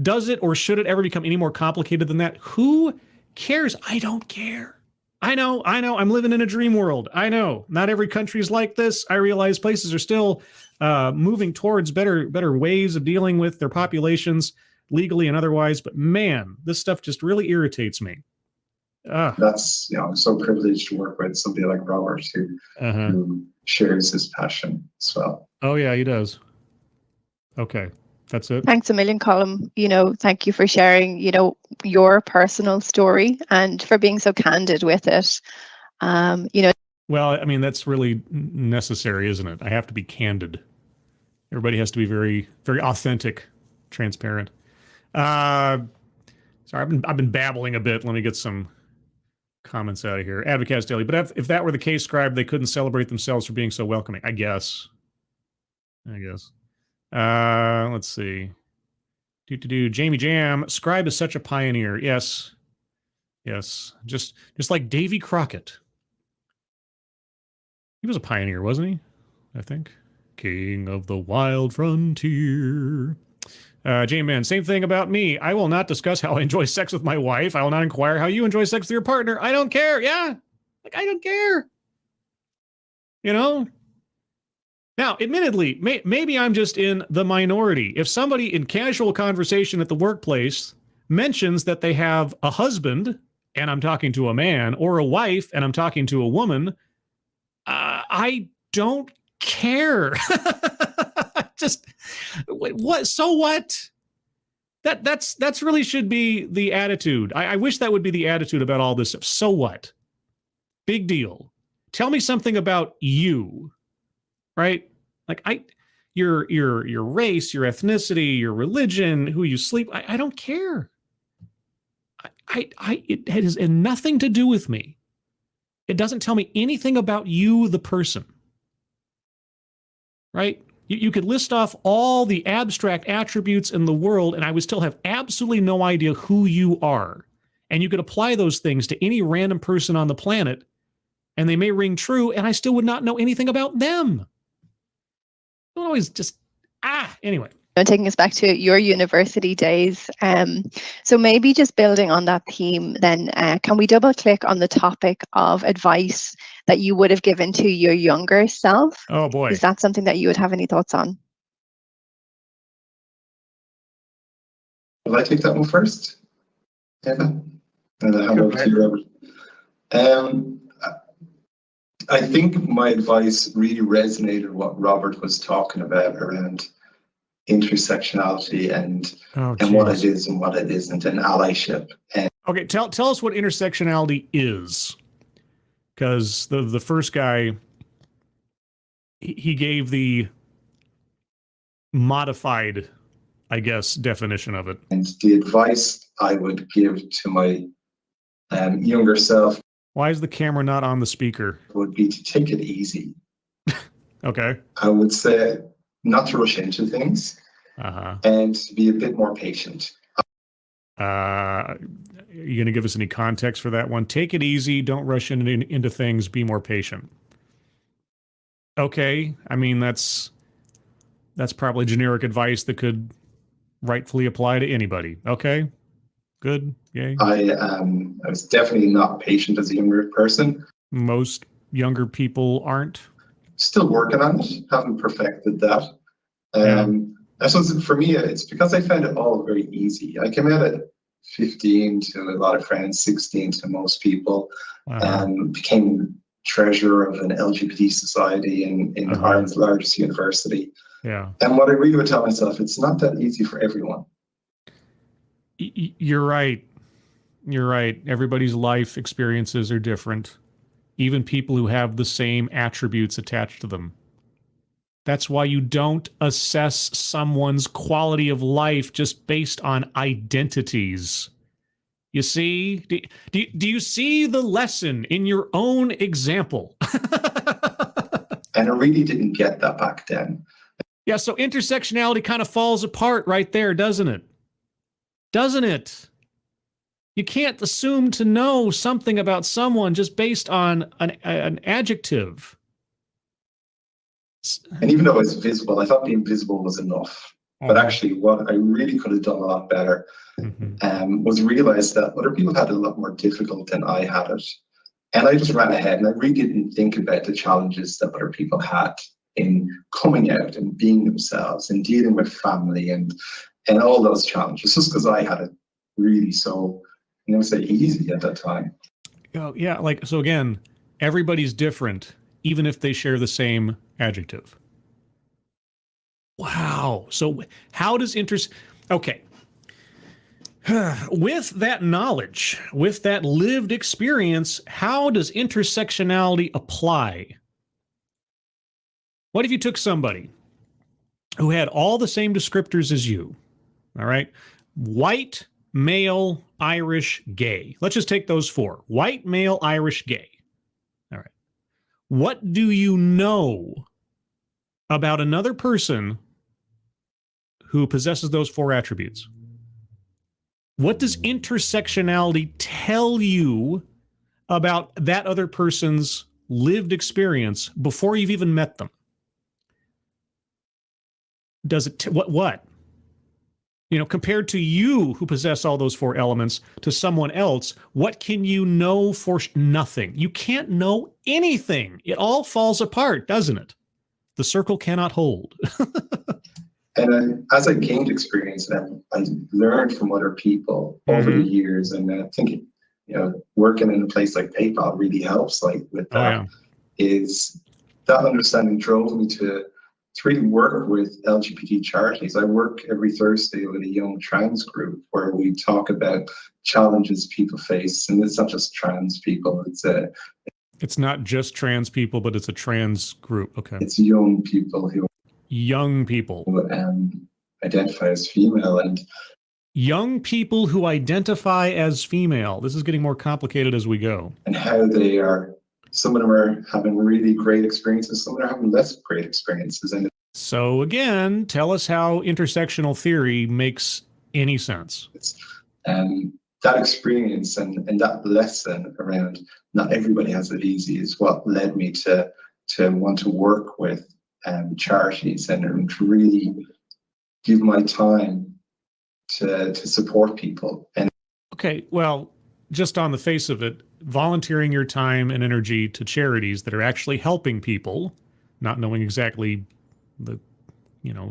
does it or should it ever become any more complicated than that? Who cares? I don't care. I know. I'm living in a dream world. I know. Not every country is like this. I realize places are still moving towards better ways of dealing with their populations, legally and otherwise. But man, this stuff just really irritates me. That's, I'm so privileged to work with somebody like Robert who shares his passion as well. Oh yeah, he does. Okay. That's it. Thanks a million, Colm. Thank you for sharing, your personal story and for being so candid with it. Well, I mean, that's really necessary, isn't it? I have to be candid. Everybody has to be very, very authentic, transparent. Sorry, I've been babbling a bit. Let me get some comments out of here. Advocast Daily. But if that were the case, Scribe, they couldn't celebrate themselves for being so welcoming. I guess. Let's see. Jamie Jam. Scribe is such a pioneer. Yes. Just like Davy Crockett. He was a pioneer, wasn't he? I think. King of the Wild Frontier. J-Man, same thing about me. I will not discuss how I enjoy sex with my wife. I will not inquire how you enjoy sex with your partner. I don't care. Yeah. I don't care. Now, admittedly, maybe I'm just in the minority. If somebody in casual conversation at the workplace mentions that they have a husband, and I'm talking to a man, or a wife, and I'm talking to a woman, I don't care. Just what? So what? That's really should be the attitude. I wish that would be the attitude about all this stuff. So what? Big deal. Tell me something about you, right? Like your race, your ethnicity, your religion, who you sleep. I don't care. It has nothing to do with me. It doesn't tell me anything about you, the person. Right? You could list off all the abstract attributes in the world, and I would still have absolutely no idea who you are. And you could apply those things to any random person on the planet, and they may ring true, and I still would not know anything about them. Don't always just, anyway. Taking us back to your university days. So maybe just building on that theme, then can we double click on the topic of advice that you would have given to your younger self? Oh boy. Is that something that you would have any thoughts on? Will I take that one first? Yeah. And then hand over to you, Robert. I think my advice really resonated with what Robert was talking about around intersectionality and what it is and what it isn't, and allyship. Okay, tell us what intersectionality is, because the first guy, he gave the modified, I guess, definition of it. And the advice I would give to my younger self. Why is the camera not on the speaker? Would be to take it easy. Okay. I would say not to rush into things, and to be a bit more patient. Are you going to give us any context for that one? Take it easy. Don't rush into things. Be more patient. Okay. I mean, that's probably generic advice that could rightfully apply to anybody. Okay. Good. Yay. I was definitely not patient as a younger person. Most younger people aren't. Still working on it. Haven't perfected that. I suppose for me, it's because I found it all very easy. I came out at 15 to a lot of friends, 16 to most people, became treasurer of an LGBT society in Ireland's largest university. Yeah. And what I really would tell myself, it's not that easy for everyone. You're right. You're right. Everybody's life experiences are different. Even people who have the same attributes attached to them. That's why you don't assess someone's quality of life just based on identities. You see? Do you see the lesson in your own example? And I really didn't get that back then. Yeah, so intersectionality kind of falls apart right there, doesn't it? Doesn't it? You can't assume to know something about someone just based on an adjective. And even though it's visible, I thought being visible was enough. But actually, what I really could have done a lot better was realize that other people had it a lot more difficult than I had it. And I just ran ahead and I really didn't think about the challenges that other people had in coming out and being themselves and dealing with family and all those challenges, just because I had it really so, say easy at that time. Oh, yeah, so again, everybody's different, even if they share the same adjective. Wow. So how does okay. With that knowledge, with that lived experience, how does intersectionality apply? What if you took somebody who had all the same descriptors as you, all right, white, male, Irish, gay. Let's just take those four. White, male, Irish, gay. All right. What do you know about another person who possesses those four attributes? What does intersectionality tell you about that other person's lived experience before you've even met them? Does it, what? You know, compared to you who possess all those four elements to someone else, what can you know for nothing? You can't know anything. It all falls apart, doesn't it? The circle cannot hold. And as I gained experience and I learned from other people over the years, and I think, working in a place like PayPal really helps, like with that, is that understanding drove me to really work with LGBT charities. I work every Thursday with a young trans group where we talk about challenges people face, and it's not just trans people. It's not just trans people, but it's a trans group. Okay. It's young people who identify as female, and young people who identify as female. This is getting more complicated as we go. And how they are. Some of them are having really great experiences. Some of them are having less great experiences. And so again, tell us how intersectional theory makes any sense. That experience and that lesson around not everybody has it easy is what led me to want to work with charities and to really give my time to support people. And okay, well, just on the face of it, volunteering your time and energy to charities that are actually helping people, not knowing exactly the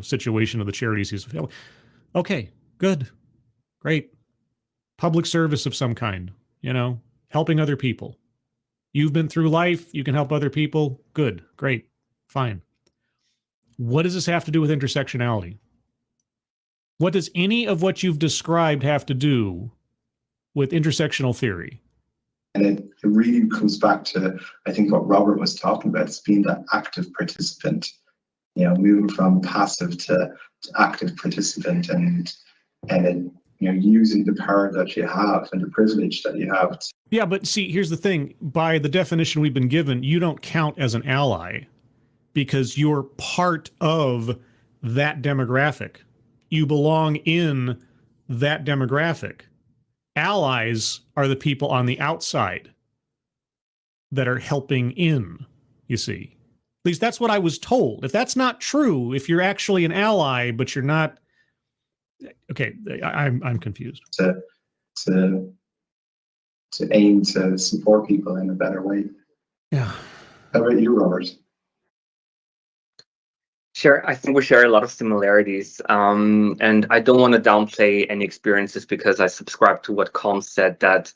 situation of the charities he's fulfilling. Okay, good, great. Public service of some kind, helping other people. You've been through life, you can help other people. Good, great, fine. What does this have to do with intersectionality? What does any of what you've described have to do with intersectional theory? And it really comes back to, I think, what Robert was talking about, is being that active participant, moving from passive to active participant, and using the power that you have and the privilege that you have. Yeah, but see, here's the thing. By the definition we've been given, you don't count as an ally because you're part of that demographic. You belong in that demographic. Allies are the people on the outside that are helping in, you see. At least that's what I was told. If that's not true, if you're actually an ally, but you're not, okay, I'm confused. To aim to support people in a better way. Yeah. How about you, Robert? Sure, I think we share a lot of similarities, and I don't want to downplay any experiences because I subscribe to what Colm said, that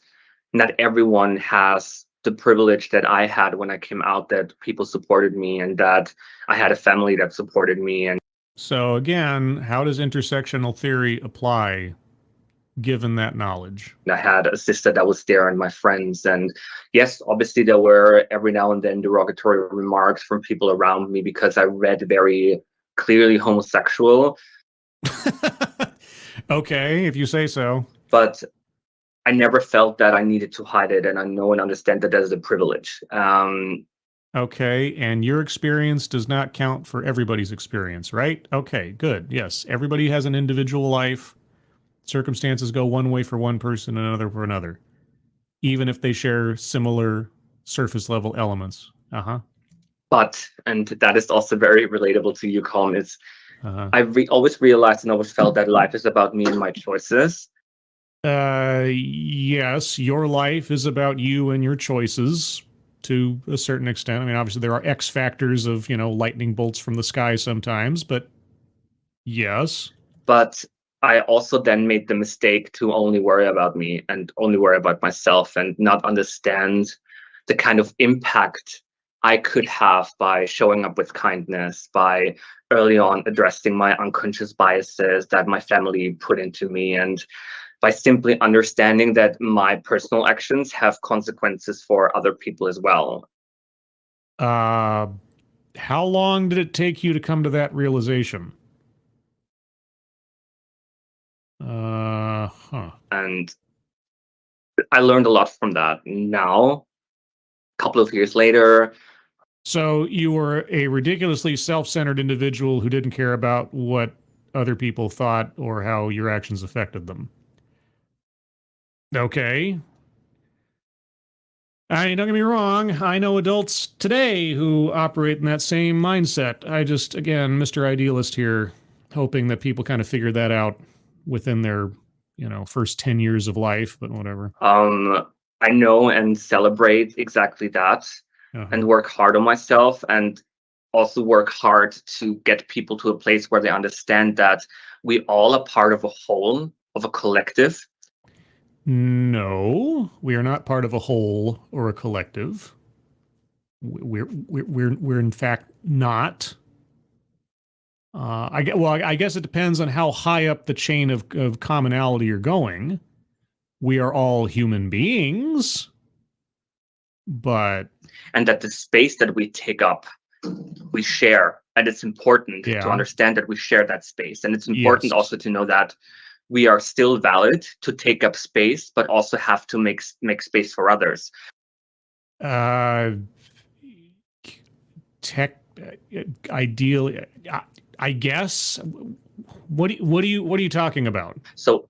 not everyone has the privilege that I had when I came out, that people supported me and that I had a family that supported me. And so again, how does intersectional theory apply given that knowledge? I had a sister that was there and my friends, and yes, obviously there were every now and then derogatory remarks from people around me because I read very clearly homosexual. Okay, if you say so. But I never felt that I needed to hide it, and I know and understand that as a privilege. Okay, and your experience does not count for everybody's experience, right? Okay, good. Yes, everybody has an individual life. Circumstances go one way for one person and another for another, even if they share similar surface level elements. But, and that is also very relatable to you, Colm, is I always realized and always felt that life is about me and my choices. Yes, your life is about you and your choices to a certain extent. I mean, obviously there are X factors of, lightning bolts from the sky sometimes, but yes. But I also then made the mistake to only worry about me and only worry about myself and not understand the kind of impact I could have by showing up with kindness, by early on addressing my unconscious biases that my family put into me, and by simply understanding that my personal actions have consequences for other people as well. How long did it take you to come to that realization? And I learned a lot from that. Now, a couple of years later. So you were a ridiculously self-centered individual who didn't care about what other people thought or how your actions affected them. Okay. Don't get me wrong. I know adults today who operate in that same mindset. I just, again, Mr. Idealist here, hoping that people kind of figure that out within their, first 10 years of life, but whatever. I know and celebrate exactly that, and work hard on myself, and also work hard to get people to a place where they understand that we all are part of a whole, of a collective. No, we are not part of a whole or a collective. We're in fact not. I guess it depends on how high up the chain of commonality you're going. We are all human beings, but and that the space that we take up, we share, and it's important to understand that we share that space, and it's important also to know that we are still valid to take up space, but also have to make space for others. Ideally, I guess. What are you talking about? So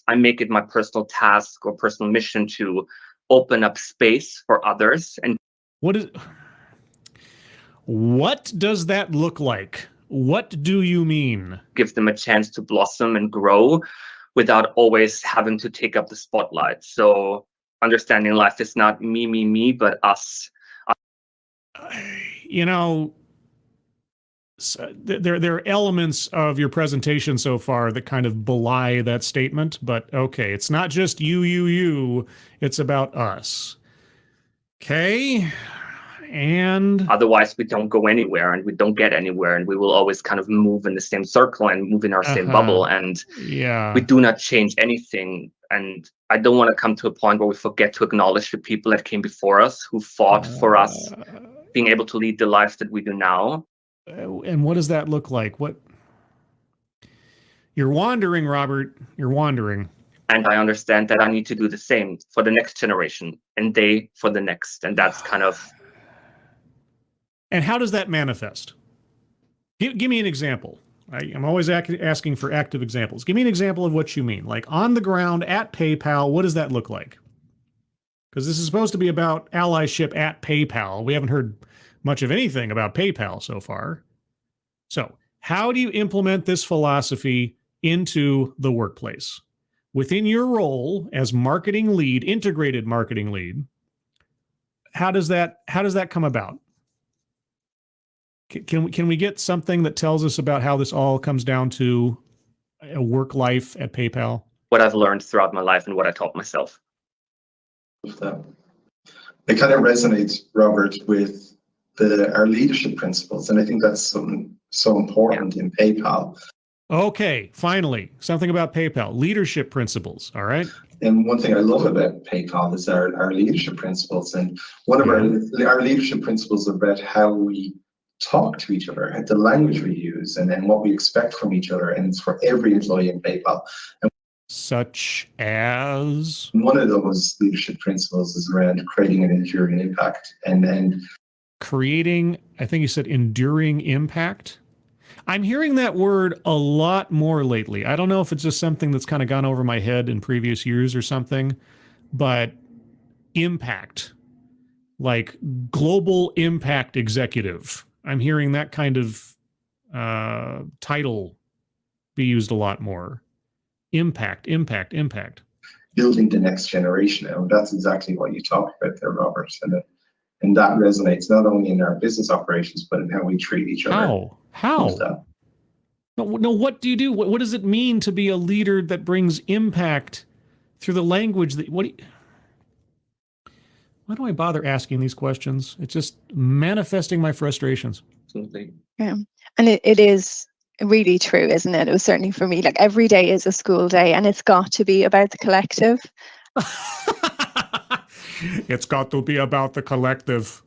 I make it my personal task or personal mission to open up space for others. And what does that look like? What do you mean? Give them a chance to blossom and grow without always having to take up the spotlight. So understanding life is not me, but us. So there are elements of your presentation so far that kind of belie that statement, but okay, it's not just you, it's about us. Okay. And otherwise we don't go anywhere, and we don't get anywhere, and we will always kind of move in the same circle and move in our same bubble, and we do not change anything. And I don't want to come to a point where we forget to acknowledge the people that came before us, who fought for us being able to lead the lives that we do now. And what does that look like? You're wandering, Robert. You're wandering. And I understand that I need to do the same for the next generation, and they for the next. And that's kind of. And how does that manifest? Give me an example. I'm always asking for active examples. Give me an example of what you mean. Like on the ground at PayPal, what does that look like? Because this is supposed to be about allyship at PayPal. We haven't heard much of anything about PayPal so far. So how do you implement this philosophy into the workplace? Within your role as marketing lead, integrated marketing lead, how does that come about? Can we get something that tells us about how this all comes down to a work life at PayPal? What I've learned throughout my life and what I taught myself. It kind of resonates, Robert, with our leadership principles, and I think that's something so important in PayPal. Okay, finally, something about PayPal. Leadership principles, all right? And one thing I love about PayPal is our leadership principles, and one of our leadership principles are about how we talk to each other, the language we use, and then what we expect from each other, and it's for every employee in PayPal. And such as? One of those leadership principles is around creating an enduring impact, and creating, I think you said enduring impact. I'm hearing that word a lot more lately. I don't know if it's just something that's kind of gone over my head in previous years or something, but impact, like global impact executive. I'm hearing that kind of title be used a lot more. Impact. Building the next generation. And that's exactly what you talked about there, Robert. And that resonates not only in our business operations, but in how we treat each other. How? No, what do you do? What does it mean to be a leader that brings impact through the language that, why do I bother asking these questions? It's just manifesting my frustrations. Absolutely. Yeah. And it is really true, isn't it? It was certainly for me, like every day is a school day, and it's got to be about the collective. It's got to be about the collective.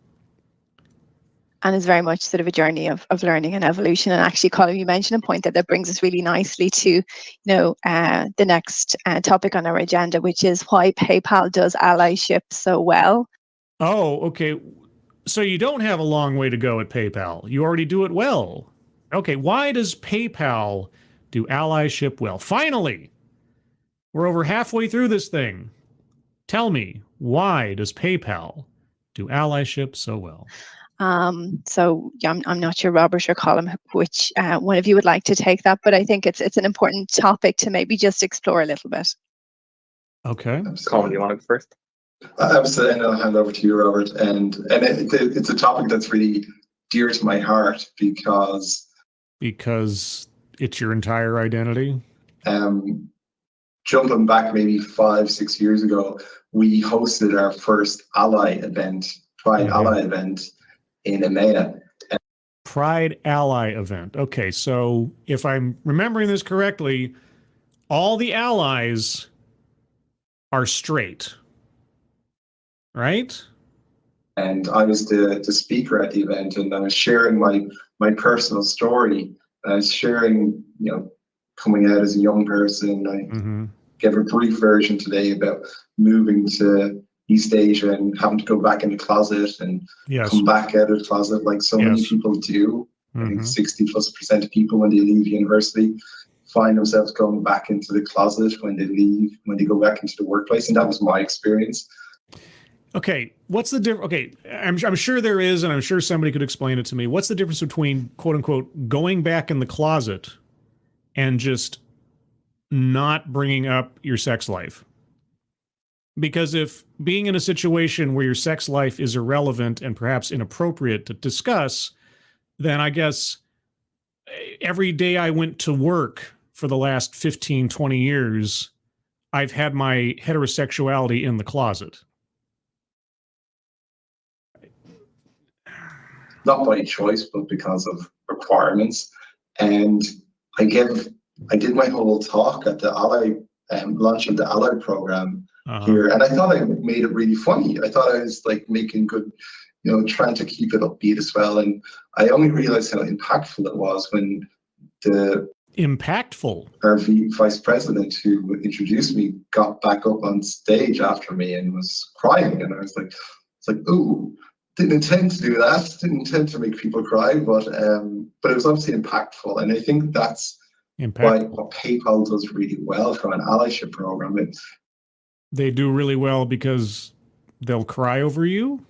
And it's very much sort of a journey of learning and evolution. And actually, Colin, you mentioned a point that brings us really nicely to, the next topic on our agenda, which is why PayPal does allyship so well. Oh, okay. So you don't have a long way to go at PayPal. You already do it well. Okay, why does PayPal do allyship well? Finally, we're over halfway through this thing. Tell me, why does PayPal do allyship so well? I'm not sure, Robert or Colin, which one of you would like to take that, but I think it's an important topic to maybe just explore a little bit. Okay. Colin, do you want to go first? Absolutely, and I'll hand over to you, Robert. And it's a topic that's really dear to my heart because it's your entire identity. Jumping back maybe 5-6 years ago, we hosted our first Pride Ally event in EMEA. Pride Ally event. Okay, so if I'm remembering this correctly, all the allies are straight, right? And I was the speaker at the event, and I was sharing my personal story. I was sharing, coming out as a young person. I gave a brief version today about moving to East Asia and having to go back in the closet and come back out of the closet like so many people do. I think 60+% of people when they leave university find themselves going back into the closet when they go back into the workplace, and that was my experience. Okay, what's the difference? Okay, I'm sure there is, and I'm sure somebody could explain it to me. What's the difference between, quote unquote, going back in the closet and just not bringing up your sex life? Because if being in a situation where your sex life is irrelevant and perhaps inappropriate to discuss, then I guess every day I went to work for the last 15, 20 years, I've had my heterosexuality in the closet. Not by choice, but because of requirements. And I did my whole talk at the Ally launch of the Ally program here, and I thought I made it really funny. I thought I was like making good, trying to keep it upbeat as well. And I only realized how impactful it was when our vice president who introduced me got back up on stage after me and was crying, and I was like, ooh. Didn't intend to do that. Didn't intend to make people cry, but it was obviously impactful, and I think that's what PayPal does really well for an allyship program. They do really well because they'll cry over you.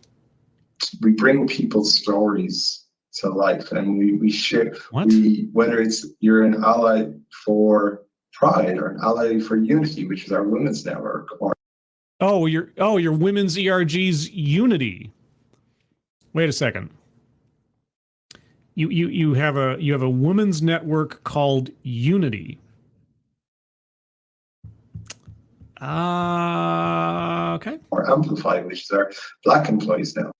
We bring people's stories to life, and we share. Whether it's you're an ally for Pride or an ally for Unity, which is our women's network, or your women's ERG's Unity. Wait a second. You have a women's network called Unity. Okay. Or Amplify, which is our Black employees now.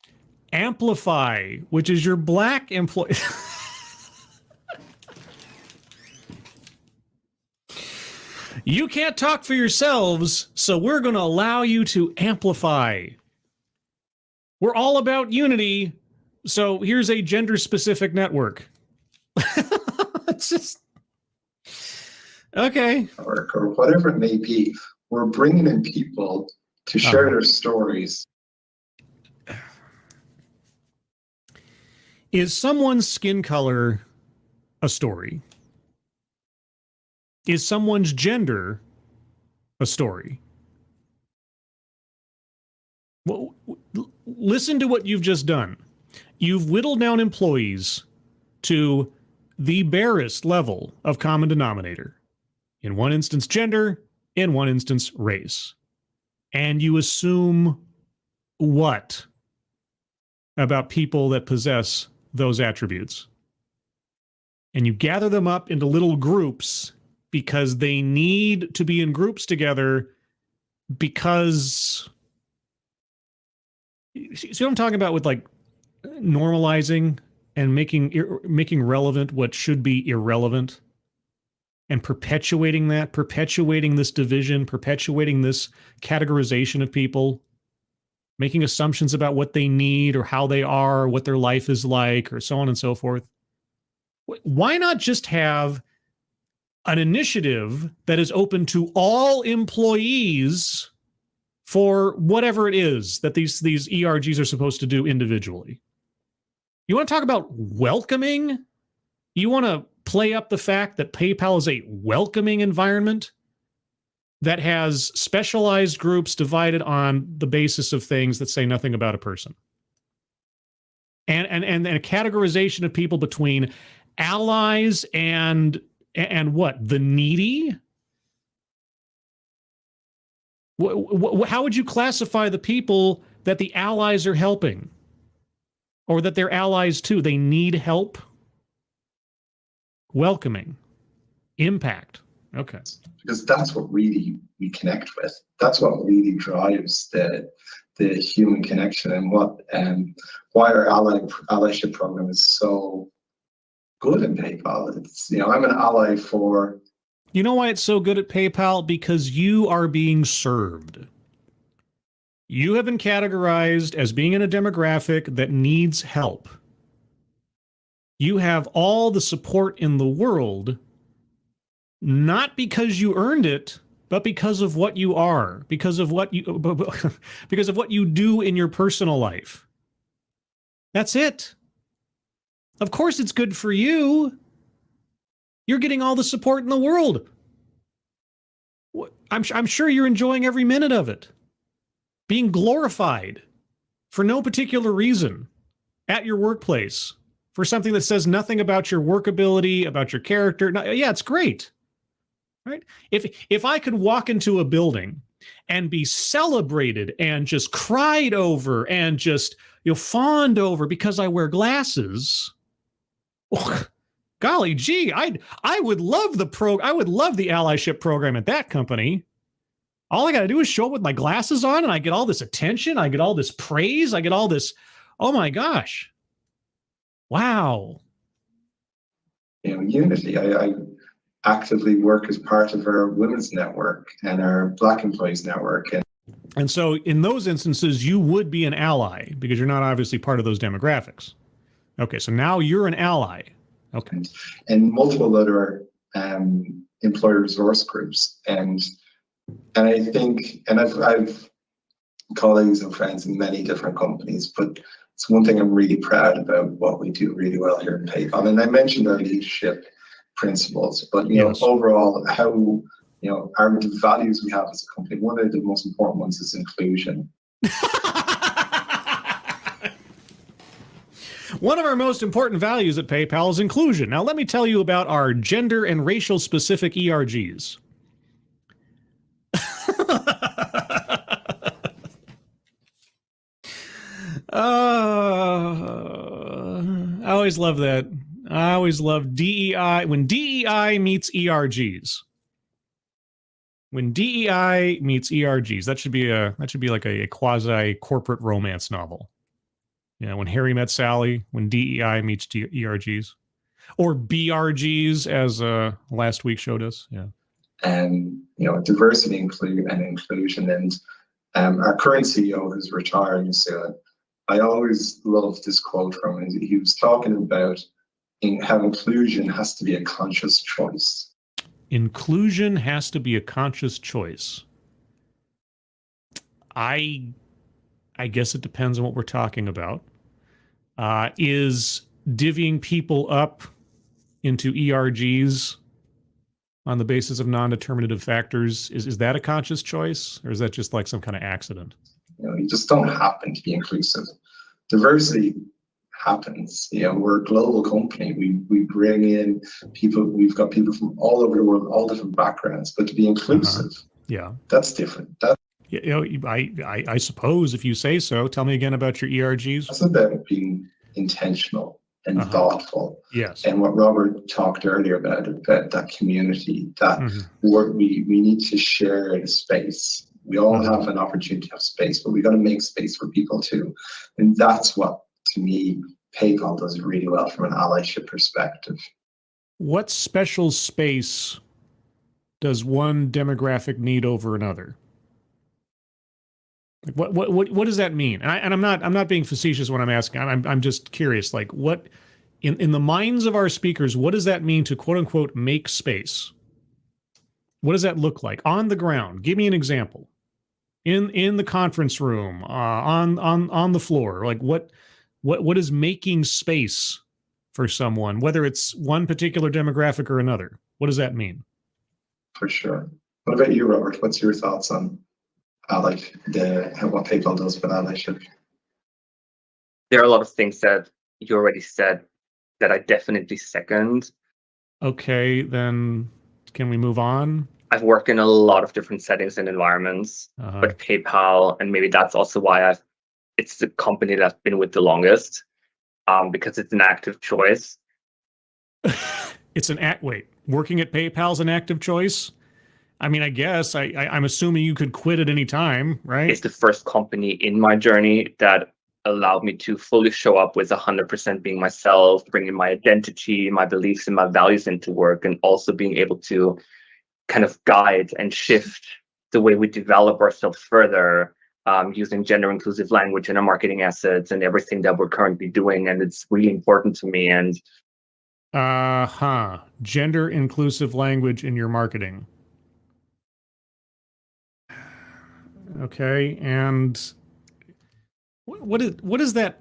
Amplify, which is your Black employee. You can't talk for yourselves, so we're going to allow you to amplify. We're all about unity, so here's a gender-specific network. It's just... Okay. Or whatever it may be, we're bringing in people to share their stories. Is someone's skin color a story? Is someone's gender a story? Well, listen to what you've just done. You've whittled down employees to the barest level of common denominator. In one instance, gender. In one instance, race. And you assume what about people that possess those attributes? And you gather them up into little groups because they need to be in groups together because... See what I'm talking about with like normalizing and making relevant what should be irrelevant, and perpetuating this division, perpetuating this categorization of people, making assumptions about what they need or how they are, or what their life is like, or so on and so forth. Why not just have an initiative that is open to all employees for whatever it is that these ERGs are supposed to do individually? You want to talk about welcoming? You want to play up the fact that PayPal is a welcoming environment that has specialized groups divided on the basis of things that say nothing about a person. And a categorization of people between allies and what? The needy? How would you classify the people that the allies are helping? Or that they're allies too? They need help? Welcoming. Impact. Okay. Because that's what really we connect with. That's what really drives the human connection, and why our allyship program is so good in PayPal. It's, I'm an ally for... You know why it's so good at PayPal? Because you are being served. You have been categorized as being in a demographic that needs help. You have all the support in the world, not because you earned it, but because of what you are, because of what you do in your personal life. That's it. Of course it's good for you. You're getting all the support in the world. I'm sure you're enjoying every minute of it. Being glorified for no particular reason at your workplace for something that says nothing about your work ability, about your character. Yeah, it's great. Right? If I could walk into a building and be celebrated and just cried over and just fawned over because I wear glasses, oh, golly gee, I would love I would love the allyship program at that company. All I got to do is show up with my glasses on and I get all this attention, I get all this praise, I get all this, oh my gosh. Wow. Unity. I actively work as part of our women's network and our Black employees network. And so in those instances, you would be an ally because you're not obviously part of those demographics. Okay, so now you're an ally. Okay. And multiple other employee resource groups. And I think, and I've colleagues and friends in many different companies, but it's one thing I'm really proud about what we do really well here in PayPal. And I mentioned our leadership principles, but yes. Overall, how the values we have as a company, one of the most important ones is inclusion. One of our most important values at PayPal is inclusion. Now let me tell you about our gender and racial specific ERGs. I always love that. I always love DEI. When DEI meets ERGs. When DEI meets ERGs, that should be like a quasi corporate romance novel. When Harry Met Sally, when DEI meets ERGs, or BRGs, as last week showed us. Yeah. Diversity, inclusion, and our current CEO, who's retiring soon. I always love this quote from him. He was talking about how inclusion has to be a conscious choice. Inclusion has to be a conscious choice. I guess it depends on what we're talking about. Is divvying people up into ERGs on the basis of non-determinative factors, is that a conscious choice, or is that just like some kind of accident? You just don't happen to be inclusive. Diversity happens. We're a global company. We bring in people. We've got people from all over the world, all different backgrounds. But to be inclusive, yeah, that's different. I suppose if you say so. Tell me again about your ERGs. That's about being intentional and thoughtful. Yes. And what Robert talked earlier about that community, that we need to share a space. We all have an opportunity to have space, but we got to make space for people too. And that's what, to me, PayPal does really well from an allyship perspective. What special space does one demographic need over another? Like what does that mean? And I'm not being facetious when I'm asking. I'm just curious. Like what in the minds of our speakers, what does that mean to quote unquote make space? What does that look like on the ground? Give me an example. In the conference room, on the floor. Like what is making space for someone, whether it's one particular demographic or another? What does that mean? For sure. What about you, Robert? What's your thoughts on what PayPal does with allyship? There are a lot of things that you already said that I definitely second. Okay, then can we move on? I've worked in a lot of different settings and environments, but PayPal, and maybe that's also why it's the company that I've been with the longest, because it's an active choice. It's working at PayPal's an active choice? I mean, I guess I'm assuming you could quit at any time, right? It's the first company in my journey that allowed me to fully show up with 100% being myself, bringing my identity, my beliefs, and my values into work, and also being able to kind of guide and shift the way we develop ourselves further, using gender inclusive language in our marketing assets and everything that we're currently doing. And it's really important to me. And gender inclusive language in your marketing. Okay, and what is that?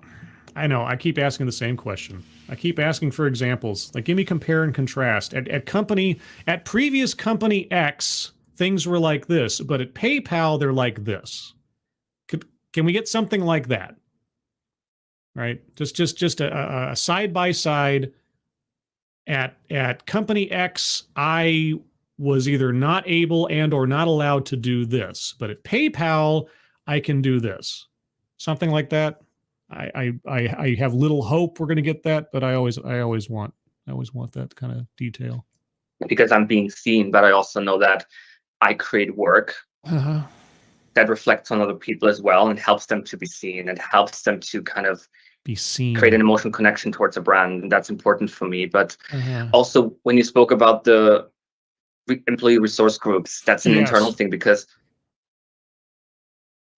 I know I keep asking the same question. I keep asking for examples. Like, give me compare and contrast. At previous company X, things were like this, but at PayPal they're like this. Can we get something like that? Right? Just a side by side. At company X, I was either not able and or not allowed to do this, but at PayPal I can do this. Something like that. I have little hope we're going to get that, but I always want that kind of detail. Because I'm being seen, but I also know that I create work that reflects on other people as well and helps them to be seen and helps them to kind of be seen, create an emotional connection towards a brand. And that's important for me. But also when you spoke about the employee resource groups, that's an internal thing, because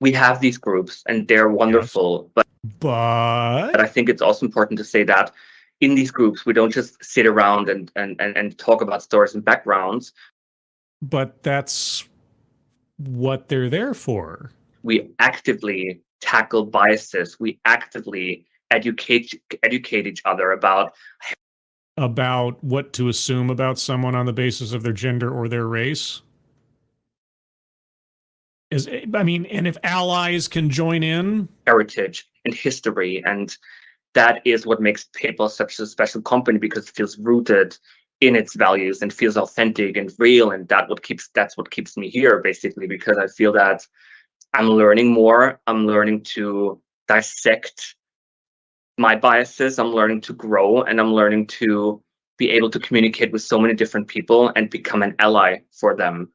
we have these groups and they're wonderful, but I think it's also important to say that in these groups, we don't just sit around and talk about stories and backgrounds. But that's what they're there for. We actively tackle biases. We actively educate each other about what to assume about someone on the basis of their gender or their race. And if allies can join in, heritage and history, and that is what makes PayPal such a special company, because it feels rooted in its values and feels authentic and real, and that's what keeps me here, basically, because I feel that I'm learning more. I'm learning to dissect my biases. I'm learning to grow, and I'm learning to be able to communicate with so many different people and become an ally for them.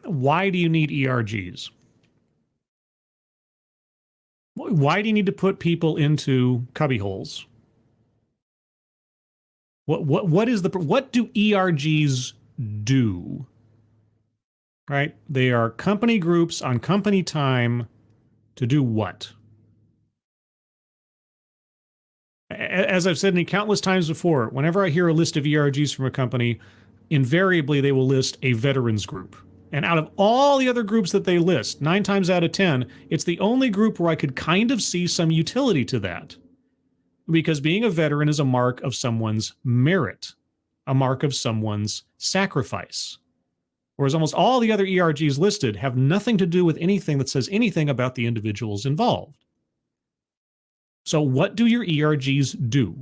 Why do you need ERGs? Why do you need to put people into cubby holes? What do ERGs do? Right? They are company groups on company time to do what? As I've said countless times before, whenever I hear a list of ERGs from a company, invariably they will list a veterans group. And out of all the other groups that they list, 9 times out of 10, it's the only group where I could kind of see some utility to that. Because being a veteran is a mark of someone's merit, a mark of someone's sacrifice. Whereas almost all the other ERGs listed have nothing to do with anything that says anything about the individuals involved. So what do your ERGs do?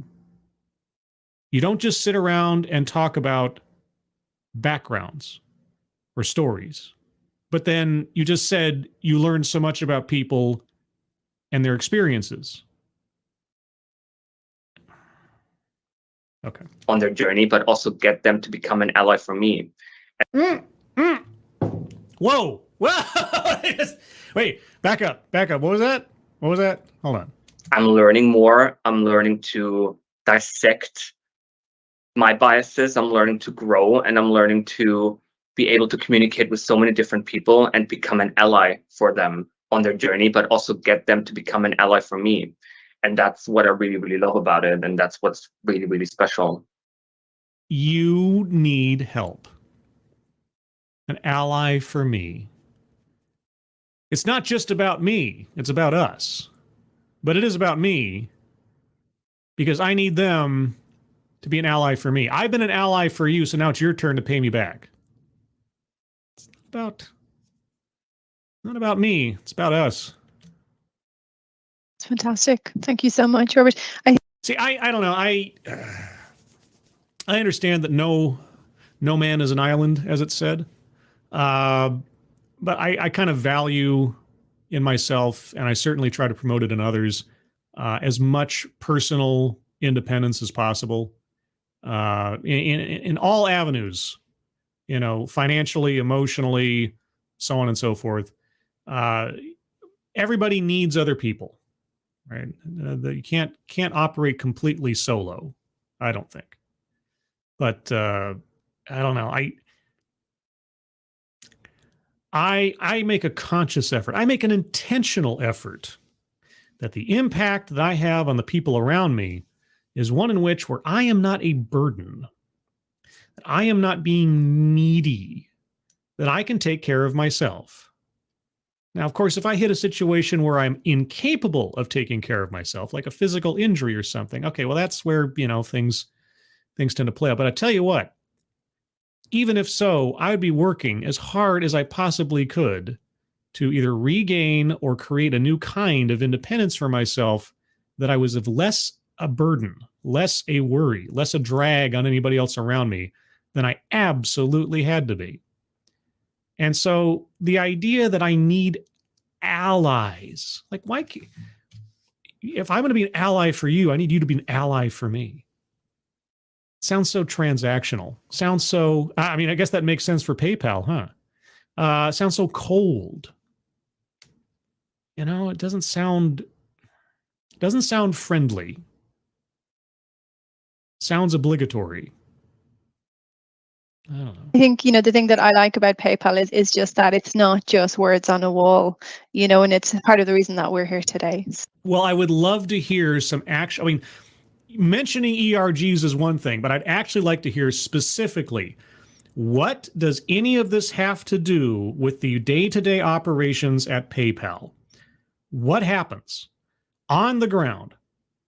You don't just sit around and talk about backgrounds or stories, but then you just said you learned so much about people and their experiences. Okay. On their journey, but also get them to become an ally for me. Whoa. Wait, back up. What was that? Hold on. I'm learning more. I'm learning to dissect my biases. I'm learning to grow, and I'm learning to be able to communicate with so many different people and become an ally for them on their journey, but also get them to become an ally for me. And that's what I really, really love about it. And that's what's really, really special. You need help. An ally for me. It's not just about me, it's about us. But it is about me because I need them to be an ally for me. I've been an ally for you, so now it's your turn to pay me back. It's not about me, it's about us. It's fantastic. Thank you so much, Robert. I don't know. I understand that no man is an island, as it's said. But I kind of value in myself, and I certainly try to promote it in others, as much personal independence as possible, in all avenues, financially, emotionally, so on and so forth. Everybody needs other people, right? You can't operate completely solo, I don't think. But I don't know. I make a conscious effort. I make an intentional effort that the impact that I have on the people around me is one in which where I am not a burden, that I am not being needy, that I can take care of myself. Now, of course, if I hit a situation where I'm incapable of taking care of myself, like a physical injury or something, okay, well, that's where, things tend to play out. But I tell you what, even if so, I would be working as hard as I possibly could to either regain or create a new kind of independence for myself that I was of less a burden, less a worry, less a drag on anybody else around me than I absolutely had to be. And so the idea that I need allies, like, why? If I'm going to be an ally for you, I need you to be an ally for me. Sounds so transactional. Sounds so, I guess that makes sense for PayPal, huh? Sounds so cold. It doesn't sound friendly. Sounds obligatory. I don't know. I think, the thing that I like about PayPal is just that it's not just words on a wall, and it's part of the reason that we're here today. Well, I would love to hear some action. Mentioning ERGs is one thing, but I'd actually like to hear specifically, what does any of this have to do with the day-to-day operations at PayPal? What happens on the ground,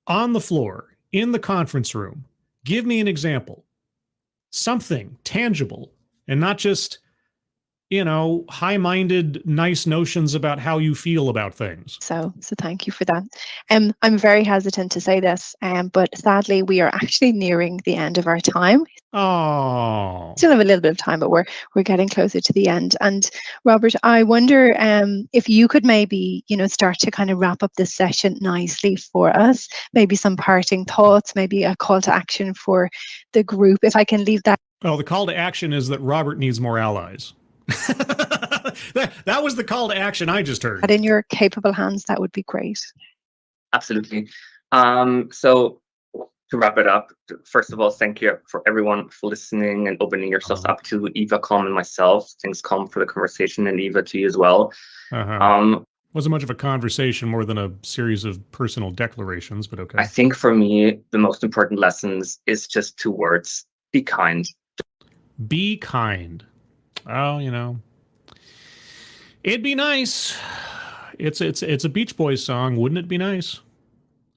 on the floor, in the conference room? Give me an example. Something tangible and not just, high-minded, nice notions about how you feel about things. So thank you for that. I'm very hesitant to say this, but sadly we are actually nearing the end of our time. Oh, Still have a little bit of time, but we're getting closer to the end. And Robert, I wonder if you could maybe, start to kind of wrap up this session nicely for us. Maybe some parting thoughts, maybe a call to action for the group. If I can leave that. Oh, the call to action is that Robert needs more allies. that was the call to action I just heard. But in your capable hands, that would be great. Absolutely. So to wrap it up, first of all, thank you for everyone for listening and opening yourselves up to Eva, Com, and myself. Thanks, Com, for the conversation, and Eva, to you as well. Wasn't much of a conversation, more than a series of personal declarations, but okay. I think for me, the most important lessons is just 2 words: be kind. Be kind. Oh, it'd be nice. It's a Beach Boys song. Wouldn't it be nice?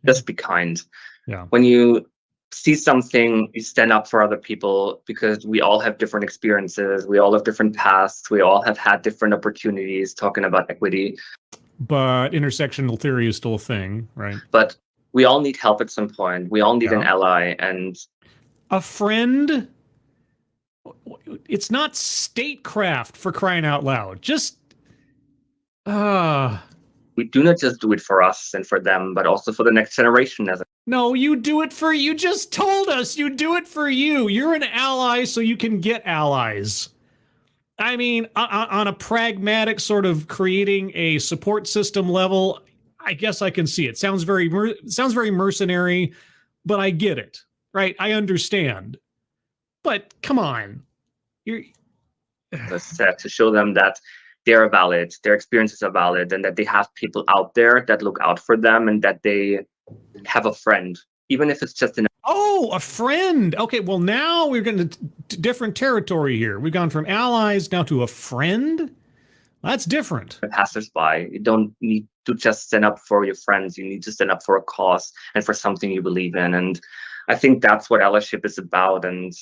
Just be kind. Yeah. When you see something, you stand up for other people, because we all have different experiences. We all have different paths. We all have had different opportunities, talking about equity. But intersectional theory is still a thing, right? But we all need help at some point. We all need an ally and a friend. It's not statecraft, for crying out loud. Just we do not just do it for us and for them, but also for the next generation. No, you do it for you. Just told us you do it for you. You're an ally so you can get allies. On a pragmatic sort of creating a support system level, I guess I can see it. Sounds very mercenary, but I get it, right? I understand. But come on, as I said, to show them that they're valid, their experiences are valid, and that they have people out there that look out for them, and that they have a friend, even if it's just in Oh, a friend. Okay, well, now we're getting to different territory here. We've gone from allies now to a friend. That's different. passersby. You don't need to just stand up for your friends. You need to stand up for a cause and for something you believe in. And I think that's what allyship is about. And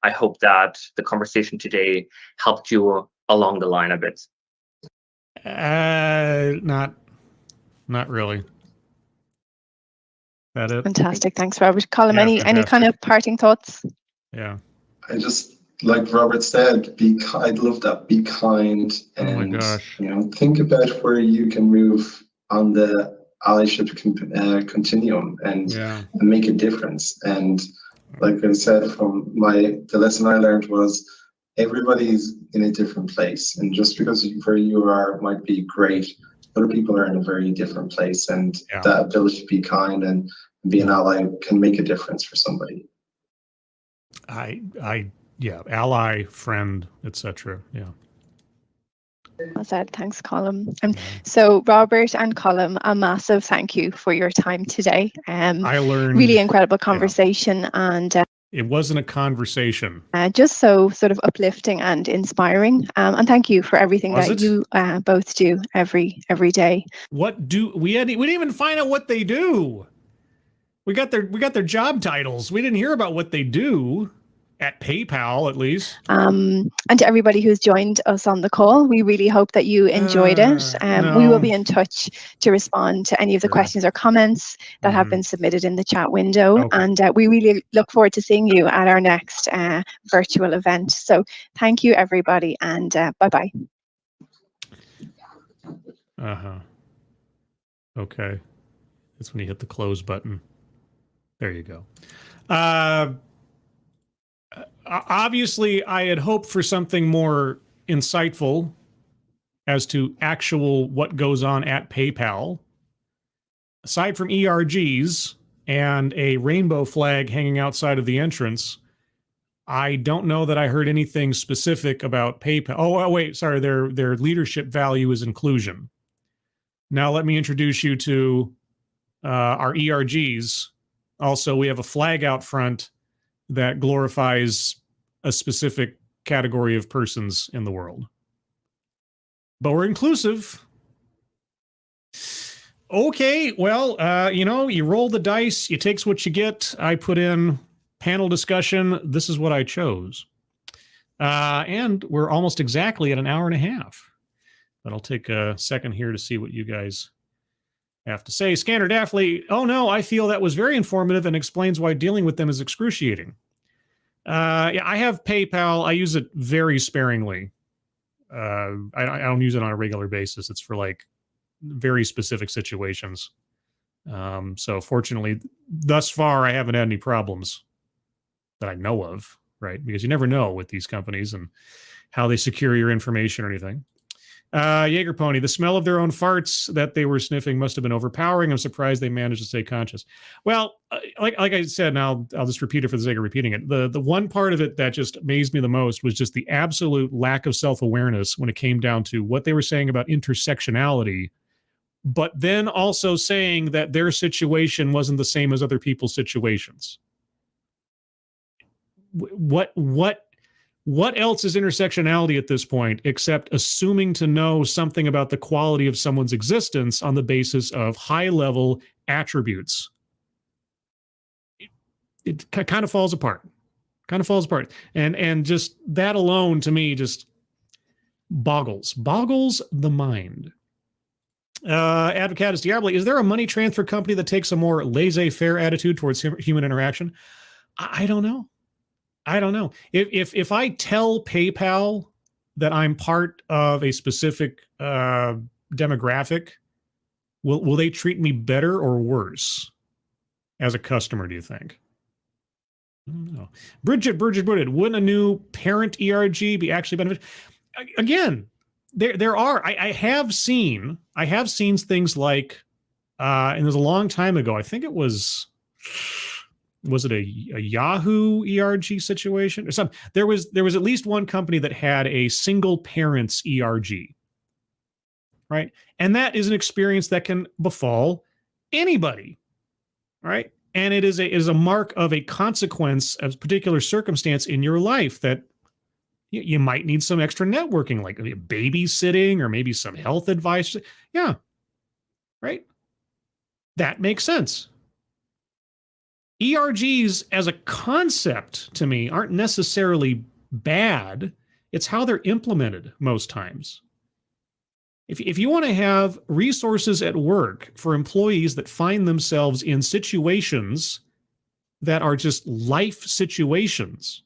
I hope that the conversation today helped you along the line a bit. Not really. That it? Fantastic. Thanks, Robert. Colin, Yeah, any kind fantastic. of parting thoughts? Yeah. I just, like Robert said, I'd love that. Be kind, Oh my and gosh. think about where you can move on the allyship continuum and make a difference. And like I said, from the lesson I learned was everybody's in a different place, and just because where you are might be great, other people are in a very different place, and that ability to be kind and be an ally can make a difference for somebody. Ally, friend, etc. Yeah. Well said. Thanks, Colin. So, Robert and Colin, a massive thank you for your time today. I learned really incredible conversation, and it wasn't a conversation. Just so sort of uplifting and inspiring. And thank you for everything that you both do every day. What do we didn't even find out what they do. We got their job titles. We didn't hear about what they do. At PayPal, at least. And to everybody who's joined us on the call, we really hope that you enjoyed it. We will be in touch to respond to any of the questions or comments that have been submitted in the chat window. Okay. And we really look forward to seeing you at our next virtual event. So thank you, everybody, and bye-bye. Okay. That's when you hit the close button. There you go. Obviously, I had hoped for something more insightful as to actual what goes on at PayPal. Aside from ERGs and a rainbow flag hanging outside of the entrance, I don't know that I heard anything specific about PayPal. Oh, wait, sorry, their leadership value is inclusion. Now let me introduce you to our ERGs. Also, we have a flag out front that glorifies a specific category of persons in the world. But we're inclusive. Okay, well, you roll the dice, you takes what you get. I put in panel discussion. This is what I chose. And we're almost exactly at an hour and a half. But I'll take a second here to see what you guys have to say. Scanner Daffley, oh no, I feel that was very informative and explains why dealing with them is excruciating. I have PayPal. I use it very sparingly. I don't use it on a regular basis. It's for like very specific situations. So fortunately, thus far, I haven't had any problems that I know of, right? Because you never know with these companies and how they secure your information or anything. Jaeger Pony, the smell of their own farts that they were sniffing must have been overpowering. I'm surprised they managed to stay conscious. Well, like I said, now I'll just repeat it for the sake of repeating it. The one part of it that just amazed me the most was just the absolute lack of self-awareness when it came down to what they were saying about intersectionality, but then also saying that their situation wasn't the same as other people's situations. What else is intersectionality at this point except assuming to know something about the quality of someone's existence on the basis of high-level attributes? It kind of falls apart. And just that alone, to me, just boggles the mind. Advocatus Diablo, is there a money transfer company that takes a more laissez-faire attitude towards human interaction? I don't know. If I tell PayPal that I'm part of a specific demographic, will they treat me better or worse as a customer, do you think? I don't know. Bridget, wouldn't a new parent ERG be actually beneficial? Again, there are. I have seen things like, and it was a long time ago. I think it was was it a Yahoo ERG situation or something? There was at least one company that had a single parent's ERG, right? And that is an experience that can befall anybody, right? And it is a mark of a consequence of a particular circumstance in your life that you might need some extra networking, like babysitting or maybe some health advice. Yeah, right? That makes sense. ERGs as a concept to me aren't necessarily bad. It's how they're implemented most times. If you want to have resources at work for employees that find themselves in situations that are just life situations,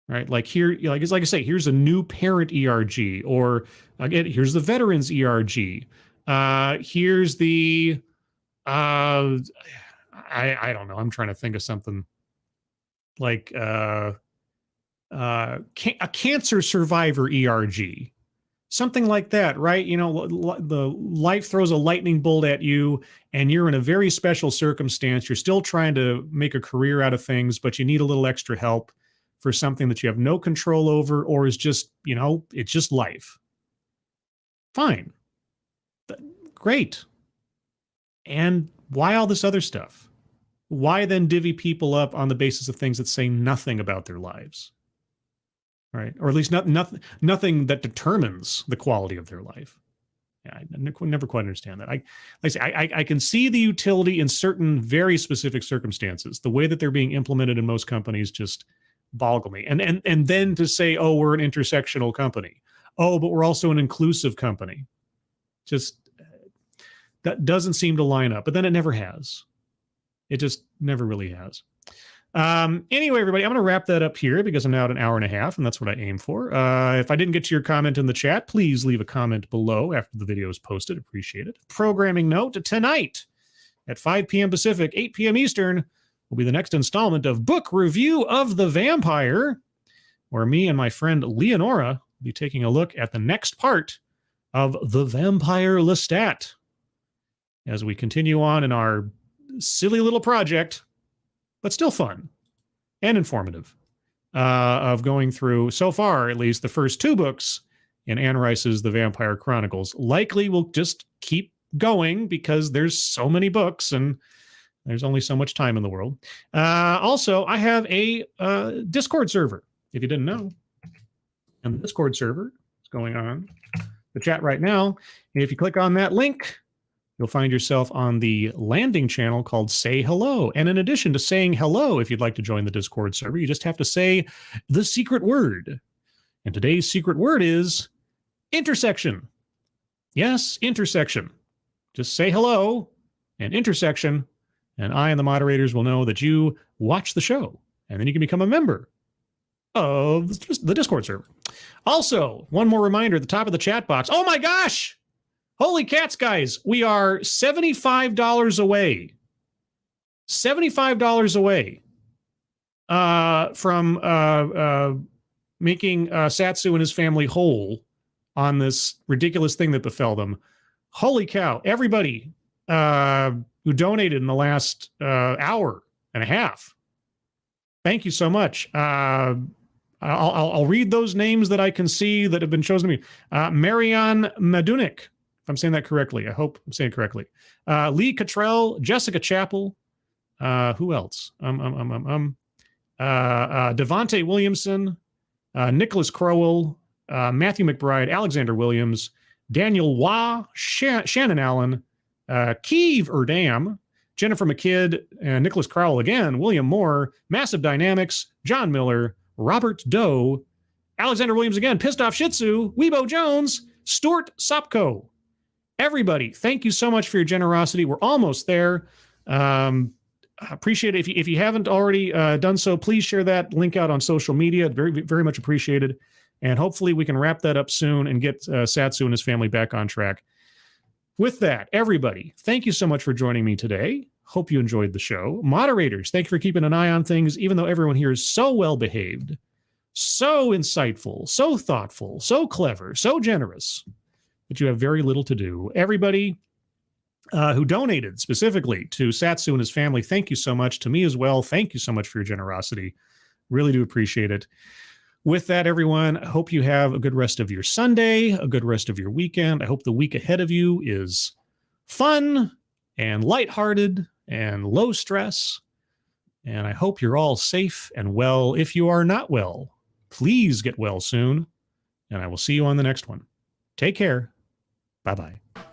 right? Like here, like I say, here's a new parent ERG, or again, here's the veterans ERG. Here's the I don't know. I'm trying to think of something like a cancer survivor ERG. Something like that, right? You know, the life throws a lightning bolt at you and you're in a very special circumstance. You're still trying to make a career out of things, but you need a little extra help for something that you have no control over, or is just, you know, it's just life. Fine. Great. And why all this other stuff? Why then divvy people up on the basis of things that say nothing about their lives? Right? Or at least nothing that determines the quality of their life. Yeah, I never quite understand that. I can see the utility in certain very specific circumstances. The way that they're being implemented in most companies just boggle me. And then to say, oh, we're an intersectional company. Oh, but we're also an inclusive company. Just that doesn't seem to line up. But then it never has. It just never really has. Anyway, everybody, I'm going to wrap that up here because I'm now at an hour and a half, and that's what I aim for. If I didn't get to your comment in the chat, please leave a comment below after the video is posted. Appreciate it. Programming note, tonight at 5 p.m. Pacific, 8 p.m. Eastern, will be the next installment of Book Review of the Vampire, where me and my friend Leonora will be taking a look at the next part of The Vampire Lestat as we continue on in our silly little project, but still fun and informative, of going through, so far at least, the first two books in Anne Rice's The Vampire Chronicles. Likely we'll just keep going because there's so many books and there's only so much time in the world. Also, I have a Discord server, if you didn't know. And the Discord server is going on the chat right now. If you click on that link, you'll find yourself on the landing channel called Say Hello. And in addition to saying hello, if you'd like to join the Discord server, you just have to say the secret word. And today's secret word is intersection. Yes, intersection. Just say hello and intersection, and I and the moderators will know that you watch the show. And then you can become a member of the Discord server. Also, one more reminder at the top of the chat box. Oh my gosh! Holy cats, guys, we are $75 away. $75 away from making Satsu and his family whole on this ridiculous thing that befell them. Holy cow. Everybody who donated in the last hour and a half, thank you so much. I'll read those names that I can see that have been chosen to me. Marianne Madunik, if I'm saying that correctly. I hope I'm saying it correctly. Lee Cottrell, Jessica Chappell. Who else? Devontae Williamson, Nicholas Crowell, Matthew McBride, Alexander Williams, Daniel Wah, Shannon Allen, Keeve Erdam, Jennifer McKidd, Nicholas Crowell again, William Moore, Massive Dynamics, John Miller, Robert Doe, Alexander Williams again, Pissed Off Shih Tzu, Weebo Jones, Stuart Sopko. Everybody, thank you so much for your generosity. We're almost there. Appreciate it. If you haven't already done so, please share that link out on social media. Very, very much appreciated. And hopefully we can wrap that up soon and get Satsu and his family back on track. With that, everybody, thank you so much for joining me today. Hope you enjoyed the show. Moderators, thank you for keeping an eye on things, even though everyone here is so well behaved, so insightful, so thoughtful, so clever, so generous, that you have very little to do. Everybody, who donated specifically to Satsu and his family. Thank you so much. To me as well. Thank you so much for your generosity. Really do appreciate it. With that, everyone, I hope you have a good rest of your Sunday, a good rest of your weekend. I hope the week ahead of you is fun and lighthearted and low stress. And I hope you're all safe and well. If you are not well, please get well soon. And I will see you on the next one. Take care. Bye-bye.